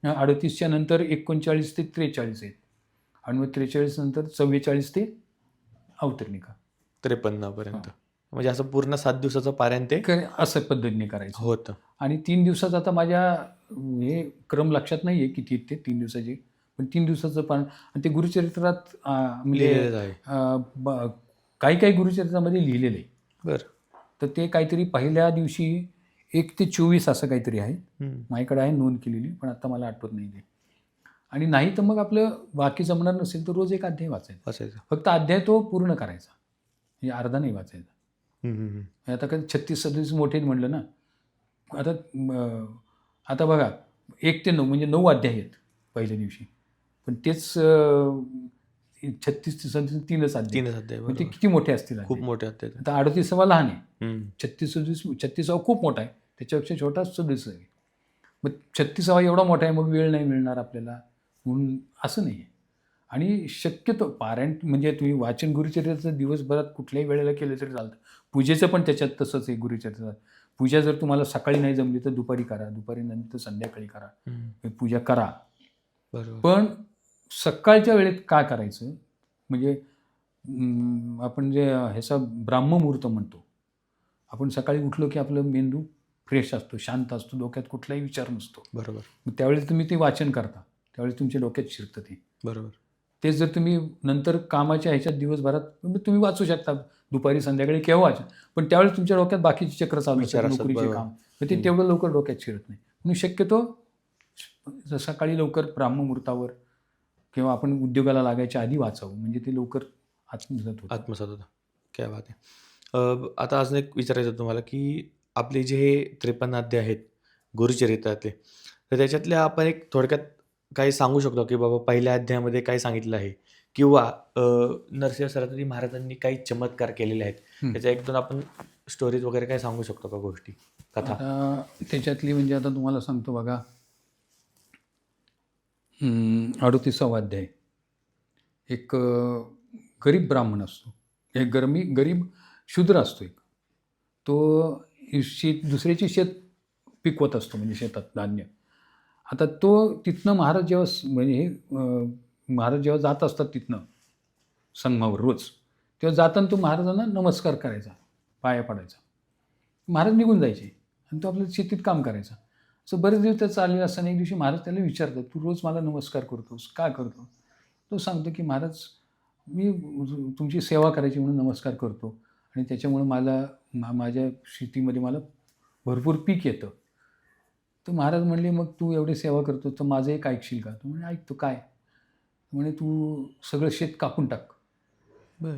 38च्या नंतर 39 ते 43 आहेत, आणि मग 43 नंतर 44 ते अवतरणिका, 53 पर्यंत. म्हणजे असं पूर्ण 7 दिवसाचं पारायण ते असं पद्धतीने करायचं होतं. आणि 3 दिवसाचं आता माझ्या हे क्रम लक्षात नाही आहे किती आहेत ते 3 दिवसाचे, पण 3 दिवसाचं पारायण आणि ते गुरुचरित्रात म्हणजे लिहिलेलं आहे. काही काही गुरुचरित्रामध्ये लिहिलेलं आहे. बरं. तर ते काहीतरी पहिल्या दिवशी 1 ते 24 असं काहीतरी आहे. माझ्याकडे आहे नोंद केलेली, पण आता मला आठवत नाही ते. आणि नाही तर मग आपलं बाकी जमणार नसेल तर रोज एक अध्याय वाचायचा. असायचं. फक्त अध्याय तो पूर्ण करायचा, म्हणजे अर्धा नाही वाचायचा. हम्म, हम्म, हम्म. आता काय 36-37 मोठे म्हटलं ना, आता बघा 1 ते 9 म्हणजे 9 अध्याय आहेत पहिल्या दिवशी, पण तेच 36 ते 37 3च अध्याय. 3च अध्याय. म्हणजे ते बरोबर. किती मोठे असतील खूप अध्याय. मोठे अध्याय. आता 38वा लहान आहे, हम्म. 36वा खूप मोठा आहे, त्याच्यापेक्षा छोटा 36 आहे. मग 36वा एवढा मोठा आहे, मग वेळ नाही मिळणार आपल्याला म्हणून असं नाही आहे. आणि शक्यतो पारायण म्हणजे तुम्ही वाचन गुरुचरित्राचं दिवसभरात कुठल्याही वेळेला केलं तरी चालतं. पूजेचं पण त्याच्यात तसंच आहे गुरुचरित्रात. पूजा जर तुम्हाला सकाळी नाही जमली तर दुपारी करा, दुपारी नंतर संध्याकाळी करा, पूजा करा. बरोबर. पण सकाळच्या वेळेत काय करायचं म्हणजे आपण जे ह्याचा ब्राह्ममुहूर्त म्हणतो, आपण सकाळी उठलो की आपलं मेंदू फ्रेश असतो, शांत असतो, डोक्यात कुठलाही विचार नसतो. बरोबर. मग त्यावेळेस तुम्ही ते वाचन करता, त्यावेळेस तुमच्या डोक्यात शिरतं ते. बरोबर. तेच जर तुम्ही नंतर कामाच्या ह्याच्यात दिवसभरात तुम्ही वाचू शकता, दुपारी संध्याकाळी केव्हा वाचा, पण त्यावेळेस तुमच्या डोक्यात बाकीची चक्र चालू विचार असतात, असतात. नोकरीचे बरोबर. काम, तर ते तेवढं लवकर डोक्यात शिरत नाही. म्हणून शक्यतो सकाळी लवकर ब्राह्ममुहूर्तावर किंवा आपण उद्योगाला लागायच्या आधी वाचावं, म्हणजे ते लवकर आत्मसात होतं. काय बात आहे. आता अजून एक विचारायचं तुम्हाला की आपले जे हे 53 अध्याय आहेत गुरुचरित्रातले, तर त्याच्यातल्या आपण एक थोडक्यात काही सांगू शकतो की बाबा पहिल्या अध्यायामध्ये काय सांगितलं आहे, किंवा नरसिंह सरस्वती महाराजांनी काही चमत्कार केलेले आहेत, त्याच्या 1-2 आपण स्टोरीज वगैरे काय सांगू शकतो का, गोष्टी, कथा? त्याच्यातली म्हणजे आता तुम्हाला सांगतो बघा, 38वा अध्याय. एक गरीब ब्राह्मण असतो, एक गरीब शूद्र असतो, एक तो दुसऱ्याची शेत पिकवत असतो, म्हणजे शेतात धान्य. आता तो तिथनं महाराज जेव्हा जात असतात तिथनं संगमावर रोज, तेव्हा जाताना तो महाराजांना नमस्कार करायचा, पाया पडायचा, महाराज निघून जायचे आणि तो आपल्या शेतीत काम करायचा. असं बरेच दिवस त्याचं चाललेलं असताना एक दिवशी महाराज त्याला विचारतात, तू रोज मला नमस्कार करतोस, काय करतो? तो सांगतो की महाराज, मी तुमची सेवा करायची म्हणून नमस्कार करतो आणि त्याच्यामुळे माझ्या शेतीमध्ये मला भरपूर पीक येतं. तर महाराज म्हणले, मग तू एवढी सेवा करतो तर माझं एक ऐकशील का? तो म्हणे, ऐकतो. काय? म्हणे, तू सगळं शेत कापून टाक. बरं.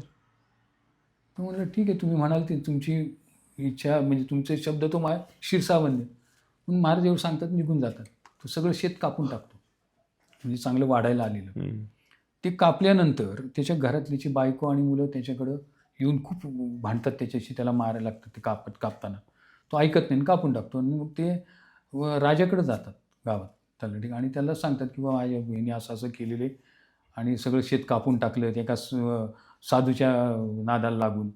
तो म्हणलं, ठीक आहे, तुम्ही म्हणाल ती तुमची इच्छा, म्हणजे तुमचे शब्द तो शिरसावंद. म्हणून महाराज एवढं सांगतात, निघून जातात. तो सगळं शेत कापून टाकतो, म्हणजे चांगलं वाढायला आलेलं. ते कापल्यानंतर त्याच्या घरातल्याची बायको आणि मुलं त्याच्याकडं येऊन खूप भांडतात त्याच्याशी, त्याला मारायला लागतं ते कापताना. तो ऐकत नाही, कापून टाकतो. आणि मग ते राजाकडे जातात गावात तलाठी, आणि त्याला सांगतात की बाबा माझ्या बहिणी असं असं केलेलं आहे आणि सगळं शेत कापून टाकलं एका साधूच्या नादाला लागून.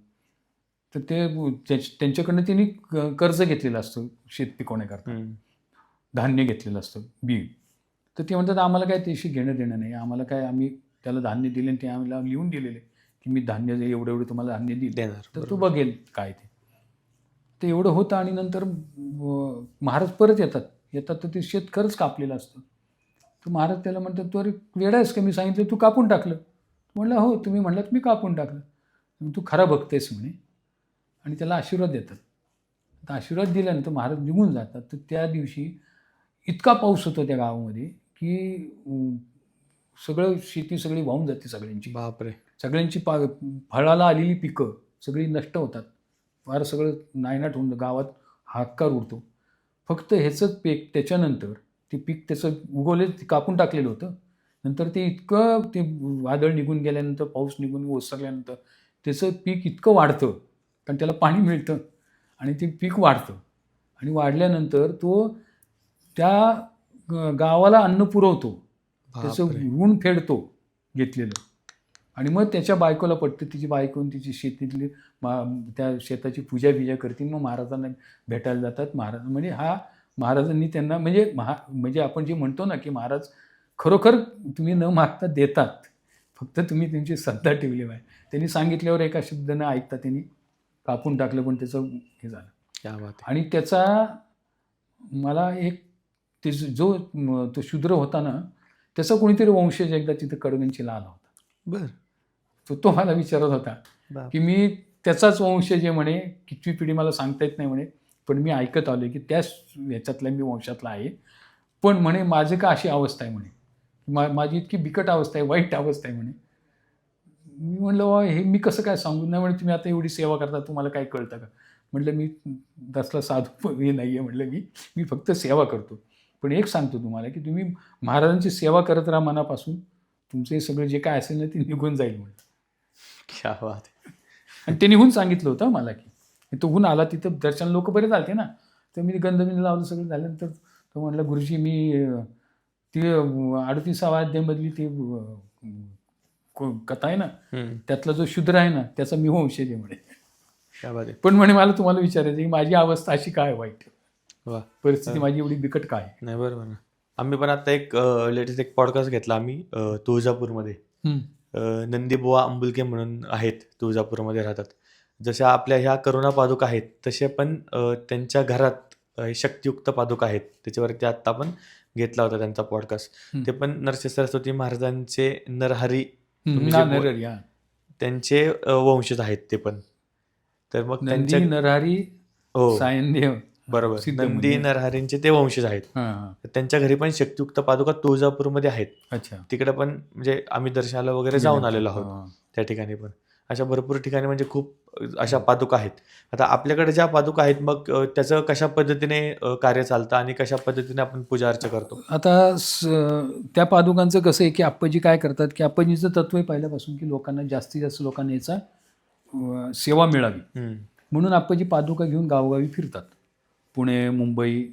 तर ते त्यांच्याकडनं त्यांनी कर्ज घेतलेलं असतं शेत पिकवण्याकरता, धान्य घेतलेलं असतं बी. तर ते म्हणतात, आम्हाला काय त्याशी घेणं देणं नाही, आम्हाला काय, आम्ही त्याला धान्य दिले आणि ते आम्हाला लिहून दिलेले की मी धान्य एवढं एवढं तुम्हाला धान्य देणार, तर तो बघेल काय ते एवढं होतं. आणि नंतर महाराज परत येतात तर ते शेत खरंच कापलेलं असतं. तर महाराज त्याला म्हणतात, तू अरे वेडा आहेस का, मी सांगितलं तू कापून टाकलं? म्हणलं, हो, तुम्ही म्हणलात मी कापून टाकलं, तू खरा भक्त आहेस म्हणे. आणि त्याला आशीर्वाद देतात. तर आशीर्वाद दिल्यानंतर महाराज निघून जातात. तर त्या दिवशी इतका पाऊस होतो त्या गावामध्ये की सगळं शेती सगळी वाहून जाते सगळ्यांची. बापरे. सगळ्यांची फळाला आलेली पिकं सगळी नष्ट होतात, फार सगळं नायनाट होऊन गावात हाहाकार उडतो. फक्त ह्याचं पीक त्याच्यानंतर ते पीक त्याचं उगवले कापून टाकलेलं होतं. नंतर ते इतकं ते वादळ निघून गेल्यानंतर, पाऊस निघून ओसरल्यानंतर त्याचं पीक इतकं वाढतं, कारण त्याला पाणी मिळतं आणि ते पीक वाढतं. आणि वाढल्यानंतर तो त्या गावाला अन्न पुरवतो, त्याचं ऋण फेडतो घेतलेलं. आणि मग त्याच्या बायकोला पटतं, तिची बायको तिची शेतीतली त्या शेताची पूजा करते. मग महाराजांना भेटायला जातात. म्हणजे महाराजांनी त्यांना म्हणजे आपण जे म्हणतो ना की महाराज खरोखर तुम्ही न मागता देतात, फक्त तुम्ही त्यांची श्रद्धा ठेवली पाहिजे. त्यांनी सांगितल्यावर एका शब्द न ऐकता त्यांनी कापून टाकलं, पण त्याचं हे झालं. क्या बात आहे. आणि त्याचा मला एक ते तो शूद्र होता ना, त्याचा कोणीतरी वंशज एकदा तिथं कडगंचीला आला होता. बरं. तो मला विचारत होता की मी त्याचाच वंशज आहे म्हणे, कितवी पिढी मला सांगता येत नाही म्हणे, पण मी ऐकत आलो की त्याच ह्याच्यातल्या मी वंशातला आहे. पण म्हणे माझं का अशी अवस्था आहे म्हणे, माझी इतकी बिकट अवस्था आहे, वाईट अवस्था आहे म्हणे. मी म्हणलं हे मी कसं काय सांगू. नाही म्हणे तुम्ही आता एवढी सेवा करता, तुम्हाला काय कळतं का. म्हटलं मी तसला साधू हे नाही आहे म्हटलं, मी फक्त सेवा करतो. पण एक सांगतो तुम्हाला की तुम्ही महाराजांची सेवा करत राहा मनापासून, तुमचं हे सगळं जे काय असेल ना ते निघून जाईल म्हटलं. क्या बात आहे. आणि ते निघून सांगितलं होतं मला की तो होऊन आला. तिथं दर्शन लोक बरे झालते ना, तर मी गंधबिंद लावलं. सगळं झाल्यानंतर तो म्हटलं गुरुजी मी ती 38व्या अध्यायामधली ती कथा आहे ना, त्यातला जो शूद्र आहे ना त्याचा मी वंशज आहे म्हणे. क्या बात आहे. पण म्हणे मला तुम्हाला विचारायचं की माझी अवस्था अशी काय वाईट, वा. परिस्थिती माझी एवढी बिकट काय. नाही बरोबर ना. आम्ही पण आता एक लेटेस्ट एक पॉडकास्ट घेतला आम्ही तुळजापूरमध्ये. नंदीबुवा अंबुलके म्हणून आहेत, तुळजापूरमध्ये राहतात. जशा आपल्या ह्या करुणा पादुका आहेत तसे पण त्यांच्या घरात शक्तियुक्त पादुका आहेत. त्याच्यावरती आत्ता पण घेतला होता त्यांचा पॉडकास्ट. ते पण नरसिंह सरस्वती महाराजांचे नरहरी त्यांचे वंशज आहेत ते पण. तर मग त्यांच्या नरहरी सायनदेव बरोबर, नंदी नरहरींचे ते वंशज आहेत. त्यांच्या घरी पण शक्तियुक्त पादुका तुळजापूरमध्ये आहेत. अच्छा. तिकडे पण म्हणजे आम्ही दर्शनाला वगैरे जाऊन आलेलो आहोत त्या ठिकाणी पण. अशा भरपूर ठिकाणी म्हणजे खूप अशा पादुका आहेत. आता आपल्याकडे ज्या पादुका आहेत मग त्याचं कशा पद्धतीने कार्य चालतं आणि कशा पद्धतीने आपण पूजा अर्चा करतो. आता त्या पादुकांचं कसं आहे की आप्पाजी काय करतात की आप्पाजीचं तत्व आहे पहिल्यापासून की लोकांना जास्तीत जास्त लोकांना याचा सेवा मिळावी म्हणून आप्पाजी पादुका घेऊन गावोगावी फिरतात. पुणे, मुंबई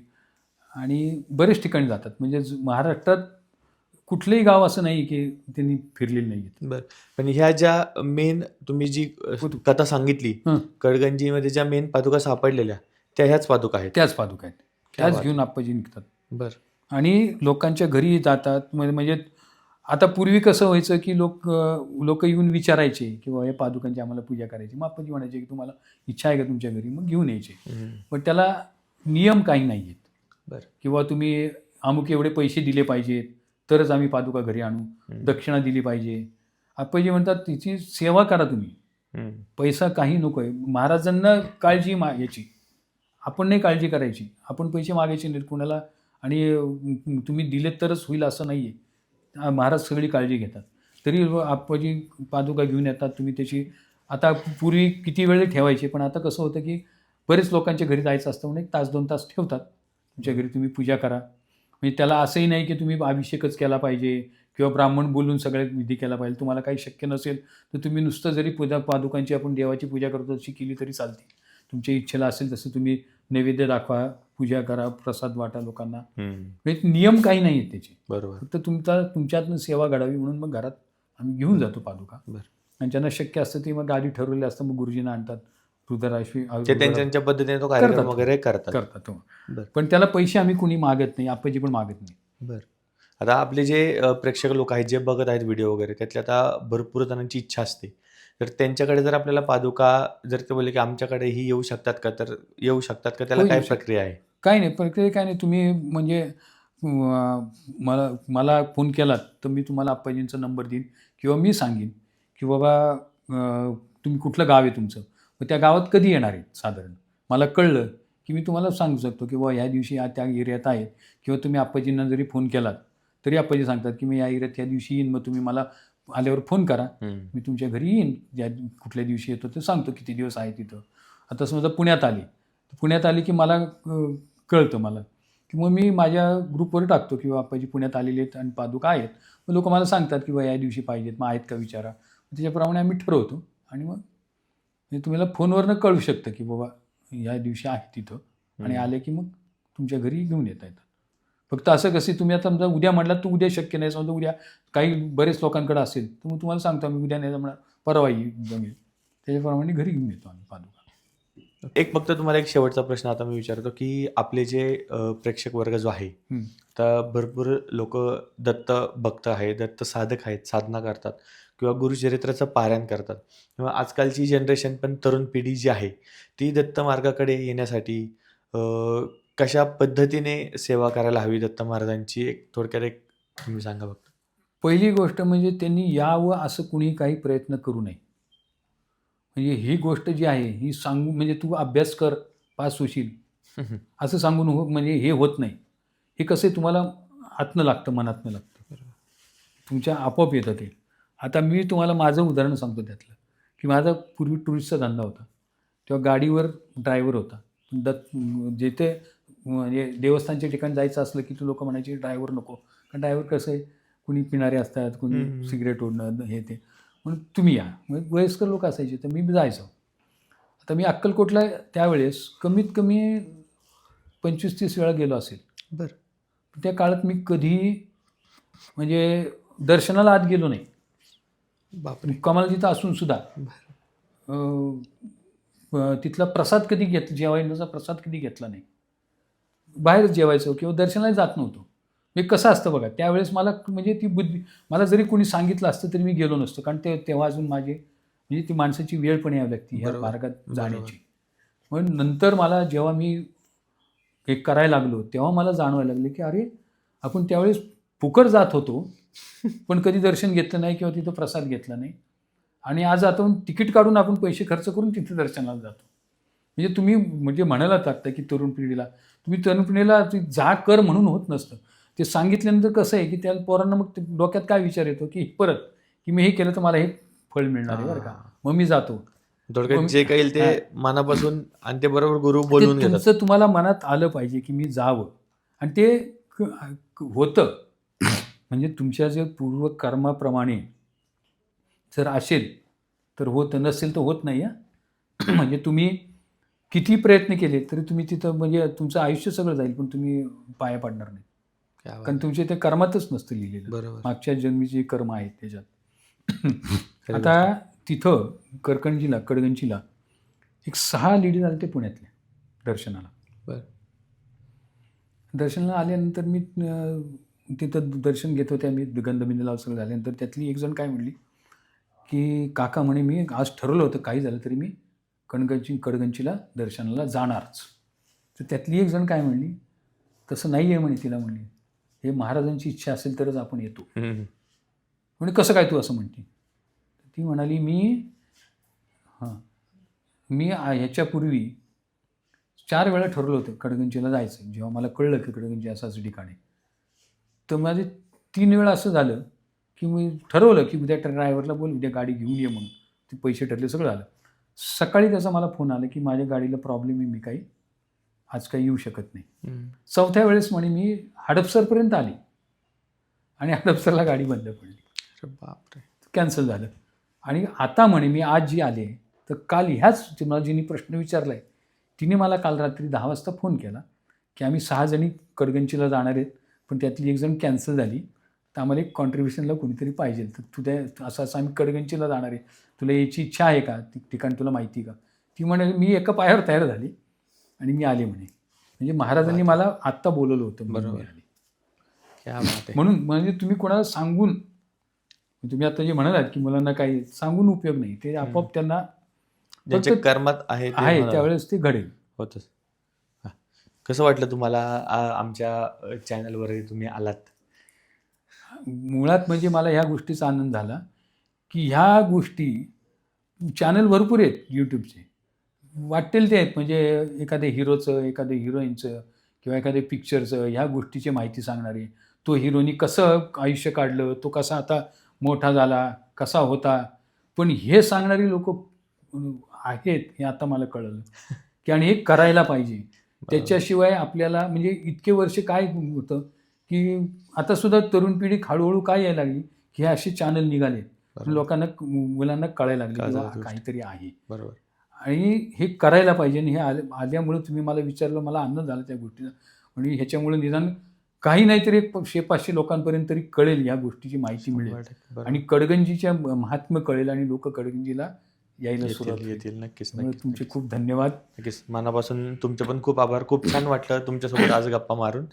आणि बरेच ठिकाणी जातात. म्हणजे महाराष्ट्रात कुठलंही गाव असं नाही की त्यांनी फिरलेलं नाही. बरं. पण ह्या ज्या मेन तुम्ही जी कथा सांगितली कडगंजीमध्ये ज्या मेन पादुका सापडलेल्या त्या ह्याच पादुका आहेत. त्याच पादुका आहेत. त्याच घेऊन आप्पाजी निघतात. बरं. आणि लोकांच्या घरी जातात. म्हणजे आता पूर्वी कसं व्हायचं की लोक येऊन विचारायचे किंवा या पादुकांची आम्हाला पूजा करायची. मग आप्पाजी म्हणायचे की तुम्हाला इच्छा आहे का तुमच्या घरी, मग घेऊन यायचे. पण त्याला नियम काही नाही आहेत. बरं. किंवा तुम्ही अमुक एवढे पैसे दिले पाहिजेत तरच आम्ही पादुका घरी आणू, दक्षिणा दिली पाहिजे. आप्पाजी म्हणतात तिची सेवा करा तुम्ही, पैसा काही नको आहे. महाराजांना काळजी याची, आपण नाही काळजी करायची. आपण पैसे मागायचे नाहीत कुणाला आणि तुम्ही दिलेत तरच होईल असं नाही आहे. महाराज सगळी काळजी घेतात. तरी आप्पाजी पादुका घेऊन येतात. तुम्ही त्याची आता पूर्वी किती वेळ ठेवायचे, पण आता कसं होतं की बरेच लोकांच्या घरी जायचं असतं म्हणून 1 तास 2 तास ठेवतात. तुमच्या घरी तुम्ही पूजा करा. म्हणजे त्याला असंही नाही की तुम्ही अभिषेकच केला पाहिजे किंवा ब्राह्मण बोलून सगळ्या विधी केला पाहिजे. तुम्हाला काही शक्य नसेल तर तुम्ही नुसतं जरी पादुकांची आपण देवाची पूजा करतो तशी केली तरी चालते. तुमच्या इच्छेला असेल तसं तुम्ही नैवेद्य दाखवा, पूजा करा, प्रसाद वाटा लोकांना. म्हणजे नियम काही नाही आहेत त्याचे. बरोबर. फक्त तुमच्यातनं सेवा घडावी म्हणून मग घरात आम्ही घेऊन जातो पादुका. आणि ज्यांना शक्य असतं ते मग गाडी ठरवलेलं असतं, मग गुरुजींना आणतात. त्यांच्या पद्धतीने तो कार्यक्रम वगैरे करतात. पण त्याला पैसे आम्ही कुणी मागत नाही, आप्पाजी पण मागत नाही. बरं. आता आपले जे प्रेक्षक लोक आहेत जे बघत आहेत व्हिडिओ वगैरे, त्यातल्या आता भरपूर जणांची इच्छा असते. तर त्यांच्याकडे जर आपल्याला पादुका जर ते बोलले की आमच्याकडेही येऊ शकतात का, तर येऊ शकतात का? त्याला काय प्रक्रिया आहे? काही नाही प्रक्रिया, काय नाही. तुम्ही म्हणजे मला फोन केलात तर मी तुम्हाला आप्पाजींचा नंबर देईन किंवा मी सांगेन की बाबा तुम्ही कुठलं गाव आहे तुमचं, मग त्या गावात कधी येणार आहेत साधारण. मला कळलं की मी तुम्हाला सांगू शकतो की बाबा ह्या दिवशी त्या एरियात आहेत. किंवा तुम्ही आप्पाजींना जरी फोन केलात तरी आप्पाजी सांगतात की मी या एरियात ह्या दिवशी येईन, मग तुम्ही मला आल्यावर फोन करा, मी तुमच्या घरी येईन. ज्या कुठल्या दिवशी येतो ते सांगतो किती दिवस आहे तिथं. आता समजा पुण्यात आली की मला कळतं मला की मग मी माझ्या ग्रुपवर टाकतो की आप्पाजी पुण्यात आलेले आहेत आणि पादुका आहेत. मग लोक मला सांगतात की बा या दिवशी पाहिजेत, मग आहेत का विचारा. त्याच्याप्रमाणे आम्ही ठरवतो आणि मग तुम्हाला फोनवरनं कळू शकतं की बाबा या दिवशी आहे तिथं, आणि आले की मग तुमच्या घरी घेऊन येतात. फक्त असं कसं तुम्ही आता समजा उद्या म्हटलात तर उद्या शक्य नाही. समजा उद्या काही बरेच लोकांकडे असेल तर मग तुम्हाला सांगतो आम्ही उद्या नाही जमणार, परवा जमेल. त्याच्याप्रमाणे घरी घेऊन येतो आम्ही पादुका. एक फक्त तुम्हाला एक शेवटचा प्रश्न आता मी विचारतो की आपले जे प्रेक्षक वर्ग जो आहे, तर भरपूर लोक दत्त भक्त आहेत, दत्त साधक आहेत, साधना करतात. किंवा गुरुचरित्राचं पारायण करतात किंवा आजकालची जनरेशन पण तरुण पिढी जी आहे ती दत्त मार्गाकडे येण्यासाठी कशा पद्धतीने सेवा करायला हवी दत्त महाराजांची एक थोडक्यात एक तुम्ही सांगा फक्त. पहिली गोष्ट म्हणजे त्यांनी यावं असं कुणी काही प्रयत्न करू नये. म्हणजे ही गोष्ट जी आहे ही सांगू म्हणजे तू अभ्यास कर पास होशील असं सांगून म्हणजे हे होत नाही. हे कसं आहे तुम्हाला आतनं लागतं, मनातनं लागतं, तुमच्या आपोआप येतं ते. आता मी तुम्हाला माझं उदाहरण सांगतो त्यातलं, की माझा पूर्वी टुरिस्टचा धंदा होता. तेव्हा गाडीवर ड्रायव्हर होता. जिथे म्हणजे देवस्थानच्या ठिकाणी जायचं असलं की तू लोक म्हणायचे ड्रायव्हर नको, कारण ड्रायव्हर कसं आहे कुणी पिणारे असतात, कुणी सिगरेट ओढणं हे ते, म्हणून तुम्ही या. मग वयस्कर लोक असायचे तर मी जायचो. आता मी अक्कलकोटला त्यावेळेस कमीत कमी 25-30 वेळा गेलो असेल. बरं. त्या काळात मी कधीही म्हणजे दर्शनाला आत गेलो नाही. बापरे. कमाल तिथं असून सुद्धा तिथला प्रसाद कधी जेवायचा प्रसाद कधी घेतला नाही. बाहेरच जेवायचो किंवा दर्शनाला जात नव्हतो. हे कसं असतं बघा, त्यावेळेस मला म्हणजे ती बुद्धी, मला जरी कोणी सांगितलं असतं तरी मी गेलो नसतो, कारण तेव्हा अजून माझे म्हणजे ती माणसाची वेळ पण यावी लागते ह्या मार्गात जाण्याची. पण नंतर मला जेव्हा मी हे करायला लागलो तेव्हा मला जाणवायला लागले की अरे आपण त्यावेळेस फुकट जात होतो पण कधी दर्शन घेतलं नाही किंवा तिथं प्रसाद घेतला नाही, आणि आज आता तिकीट काढून आपण पैसे खर्च करून तिथे दर्शनाला जातो. म्हणजे तुम्ही म्हणजे म्हणायला लागतं की तरुण पिढीला, तुम्ही तरुण पिढीला जा कर म्हणून होत नसतं. ते सांगितल्यानंतर कसं आहे की त्या पोरांना मग डोक्यात काय विचार येतो की परत की मी हे केलं तर मला हे फळ मिळणार आहे बरं का, मग मी जातो. थोडक्यात जे काही ते मनापासून आणि ते बरोबर गुरु बोलून घेतात. तुमचं तुम्हाला मनात आलं पाहिजे की मी जावं, आणि ते होतं. म्हणजे तुमच्या जे पूर्वकर्माप्रमाणे जर असेल तर होतं, नसेल तर होत नाही. म्हणजे तुम्ही किती प्रयत्न केले तरी तुम्ही तिथं म्हणजे तुमचं आयुष्य सगळं जाईल पण तुम्ही पाया पडणार नाही, कारण तुमचे ते कर्मातच नसतं लिहिलेलं. बरोबर. मागच्या जन्मीचे कर्म आहेत त्याच्यात. आता तिथं कडगंजीला एक 6 लेडीज आले ते पुण्यातले दर्शनाला. बरं. दर्शनाला आल्यानंतर मी तिथं दर्शन घेत होते आम्ही, गंधबिंदला सगळं झाल्यानंतर त्यातली एक जण काय म्हणली की काका म्हणे मी आज ठरवलं होतं काही झालं तरी मी कडगंजीला दर्शनाला जाणारच. तर त्यातली एक जण काय म्हणली, तसं नाही आहे म्हणे, तिला म्हणली हे महाराजांची इच्छा असेल तरच आपण येतो. म्हणजे कसं काय तू असं म्हणते. ती म्हणाली मी ह्याच्यापूर्वी 4 वेळा ठरवलं होतं कडगंजीला जायचं. जेव्हा मला कळलं की कडगंजी असं ठिकाण आहे तर माझे 3 वेळा असं झालं की मी ठरवलं की उद्या ड्रायव्हरला बोल, उद्या गाडी घेऊन ये म्हणून. ते पैसे ठरले, सगळं झालं. सकाळी त्याचा मला फोन आला की माझ्या गाडीला प्रॉब्लेम आहे, मी आज काही येऊ शकत नाही. 4थ्या वेळेस म्हणे मी हडपसरपर्यंत आली आणि हडपसरला गाडी बंद पडली. बापरे. कॅन्सल झालं. आणि आता म्हणे मी आज जी आले तर काल ह्याच मला जिने प्रश्न विचारला आहे तिने मला काल रात्री 10 वाजता फोन केला की आम्ही 6 जणी कडगंजीला जाणार आहेत पण त्यातली एक जण कॅन्सल झाली, तर आम्हाला एक कॉन्ट्रीब्युशनला कोणीतरी पाहिजे, तर तुझ्या असं आम्ही कडगंजीला जाणार आहे, तुला याची इच्छा आहे का, ठिकाण तुला माहिती का. ती म्हणे मी एका पायावर तयार झाली आणि मी आले म्हणे. म्हणजे महाराजांनी मला आत्ता बोलवलं होतं. बरोबर. म्हणून म्हणजे तुम्ही कोणाला सांगून, तुम्ही आता जे म्हणालात की मुलांना काही सांगून उपयोग नाही, ते आपोआप त्यांना ज्यांच्या कर्मात आहे त्यावेळेस ते घडेल. होतच. कसं वाटलं तुम्हाला आमच्या चॅनलवर तुम्ही आलात. मुळात म्हणजे मला ह्या गोष्टीचा आनंद झाला की ह्या गोष्टी चॅनल भरपूर आहेत यूट्यूबचे, वाटेल ते आहेत. म्हणजे एखाद्या हिरोचं, एखाद्या हिरोईनचं किंवा एखाद्या पिक्चरचं ह्या गोष्टीची माहिती सांगणारे, तो हिरोनी कसं आयुष्य काढलं, तो कसा आता मोठा झाला, कसा होता, पण हे सांगणारी लोक आहेत हे आता मला कळलं की, आणि हे करायला पाहिजे. त्याच्याशिवाय आपल्याला म्हणजे इतके वर्ष काय होतं की आता सुद्धा तरुण पिढी हळूहळू काय यायला लागली की हे असे चॅनल निघाले, लोकांना मुलांना कळायला लागले काहीतरी आहे. बरोबर. आणि हे करायला पाहिजे. आणि हे आल्यामुळे तुम्ही मला विचारलं, मला आनंद झाला त्या गोष्टीचा. म्हणजे ह्याच्यामुळे निदान काही नाहीतरी 100-500 लोकांपर्यंत तरी कळेल, या गोष्टीची माहिती मिळेल आणि कडगंजीच्या महात्म्य कळेल आणि लोक कडगंजीला यायला सुरुवात येतील. नक्कीच. तुमचे खूप धन्यवाद. नक्कीच मनापासून तुमचे पण खूप आभार. खूप छान वाटलं तुमच्यासोबत आज गप्पा मारून.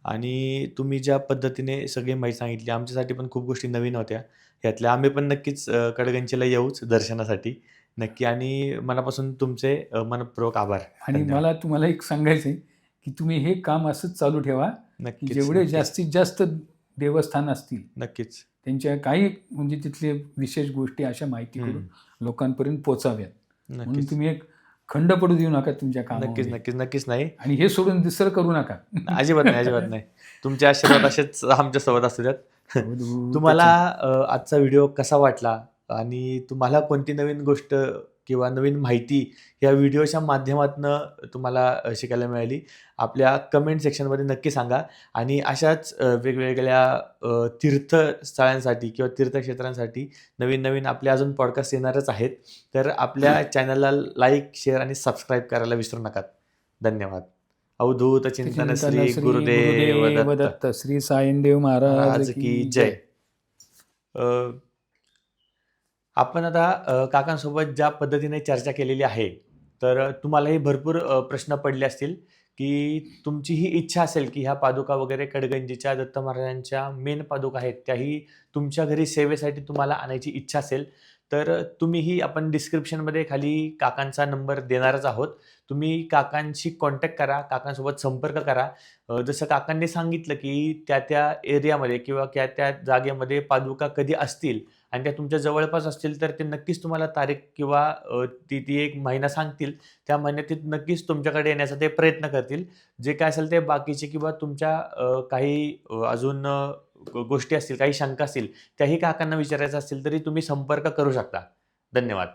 आणि तुम्ही ज्या पद्धतीने सगळी माहिती सांगितली, आमच्यासाठी पण खूप गोष्टी नवीन होत्या ह्यातल्या. आम्ही पण नक्कीच कडगंचीला येऊच दर्शनासाठी नक्की. आणि मनापासून तुमचे मनःपूर्वक आभार. आणि धन्यवाद. मला तुम्हाला एक सांगायचं आहे की तुम्ही हे काम असंच चालू ठेवा की नक्कीच, जेवढे नक्कीच. जास्तीत जास्त देवस्थान असतील नक्कीच. त्यांच्या काही म्हणजे तिथले विशेष गोष्टी अशा माहिती करून लोकांपर्यंत पोचाव्यात. म्हणून नक्कीच. तुम्ही एक खंड पडू देऊ नका तुमच्या नक्कीच, कामामध्ये. नक्कीच, नक्कीच नाही. आणि हे सोडून दुसरं करू नका. अजिबात नाही, अजिबात नाही. तुमचे आशीर्वाद असेच आमच्यासोबत असू द्यात. अवधूत तुम्हाला आजचा व्हिडिओ कसा वाटला आणि तुम्हाला कोणती नवीन गोष्ट किंवा नवीन माहिती या व्हिडिओच्या माध्यमातून तुम्हाला शिकायला मिळाली, आपल्या कमेंट सेक्शनमध्ये नक्की सांगा. आणि अशाच वेगवेगळ्या तीर्थस्थळांसाठी किंवा तीर्थक्षेत्रांसाठी नवीन नवीन आपले अजून पॉडकास्ट येणारच आहेत. तर आपल्या चॅनलला लाईक, शेअर आणि सबस्क्राईब करायला विसरू नका. धन्यवाद. अवधूत चिंतन श्री गुरुदेव दत्त. श्री सायनदेव महाराज महाराज की जय. आपण आता काकांसोबत ज्या पद्धतीने चर्चा केलेली आहे, तर तुम्हालाही भरपूर प्रश्न पडले असतील की तुमची ही इच्छा असेल की ह्या पादुका वगैरे कडगंजीच्या दत्त महाराजांच्या मेन पादुका आहेत, त्याही तुमच्या घरी सेवेसाठी तुम्हाला आणायची इच्छा असेल, तर तुम्हीही आपण डिस्क्रिप्शनमध्ये खाली काकांचा नंबर देणारच आहोत. तुम्ही काकांशी कॉन्टॅक्ट करा, काकांसोबत संपर्क करा. जसं काकांनी सांगितलं की त्या एरियामध्ये किंवा त्या जागेमध्ये पादुका कधी असतील आणि त्या तुमच्या जवळपास असतील, तर ते नक्कीच तुम्हाला तारीख किंवा ती एक महिना सांगतील. त्या महिन्यात ते नक्कीच तुमच्याकडे येण्याचा ते प्रयत्न करतील. जे काय असेल ते बाकीचे किंवा तुमच्या काही अजून गोष्टी असतील, काही शंका असतील, त्याही काकांना विचारायचं असतील तरी तुम्ही संपर्क करू शकता. धन्यवाद.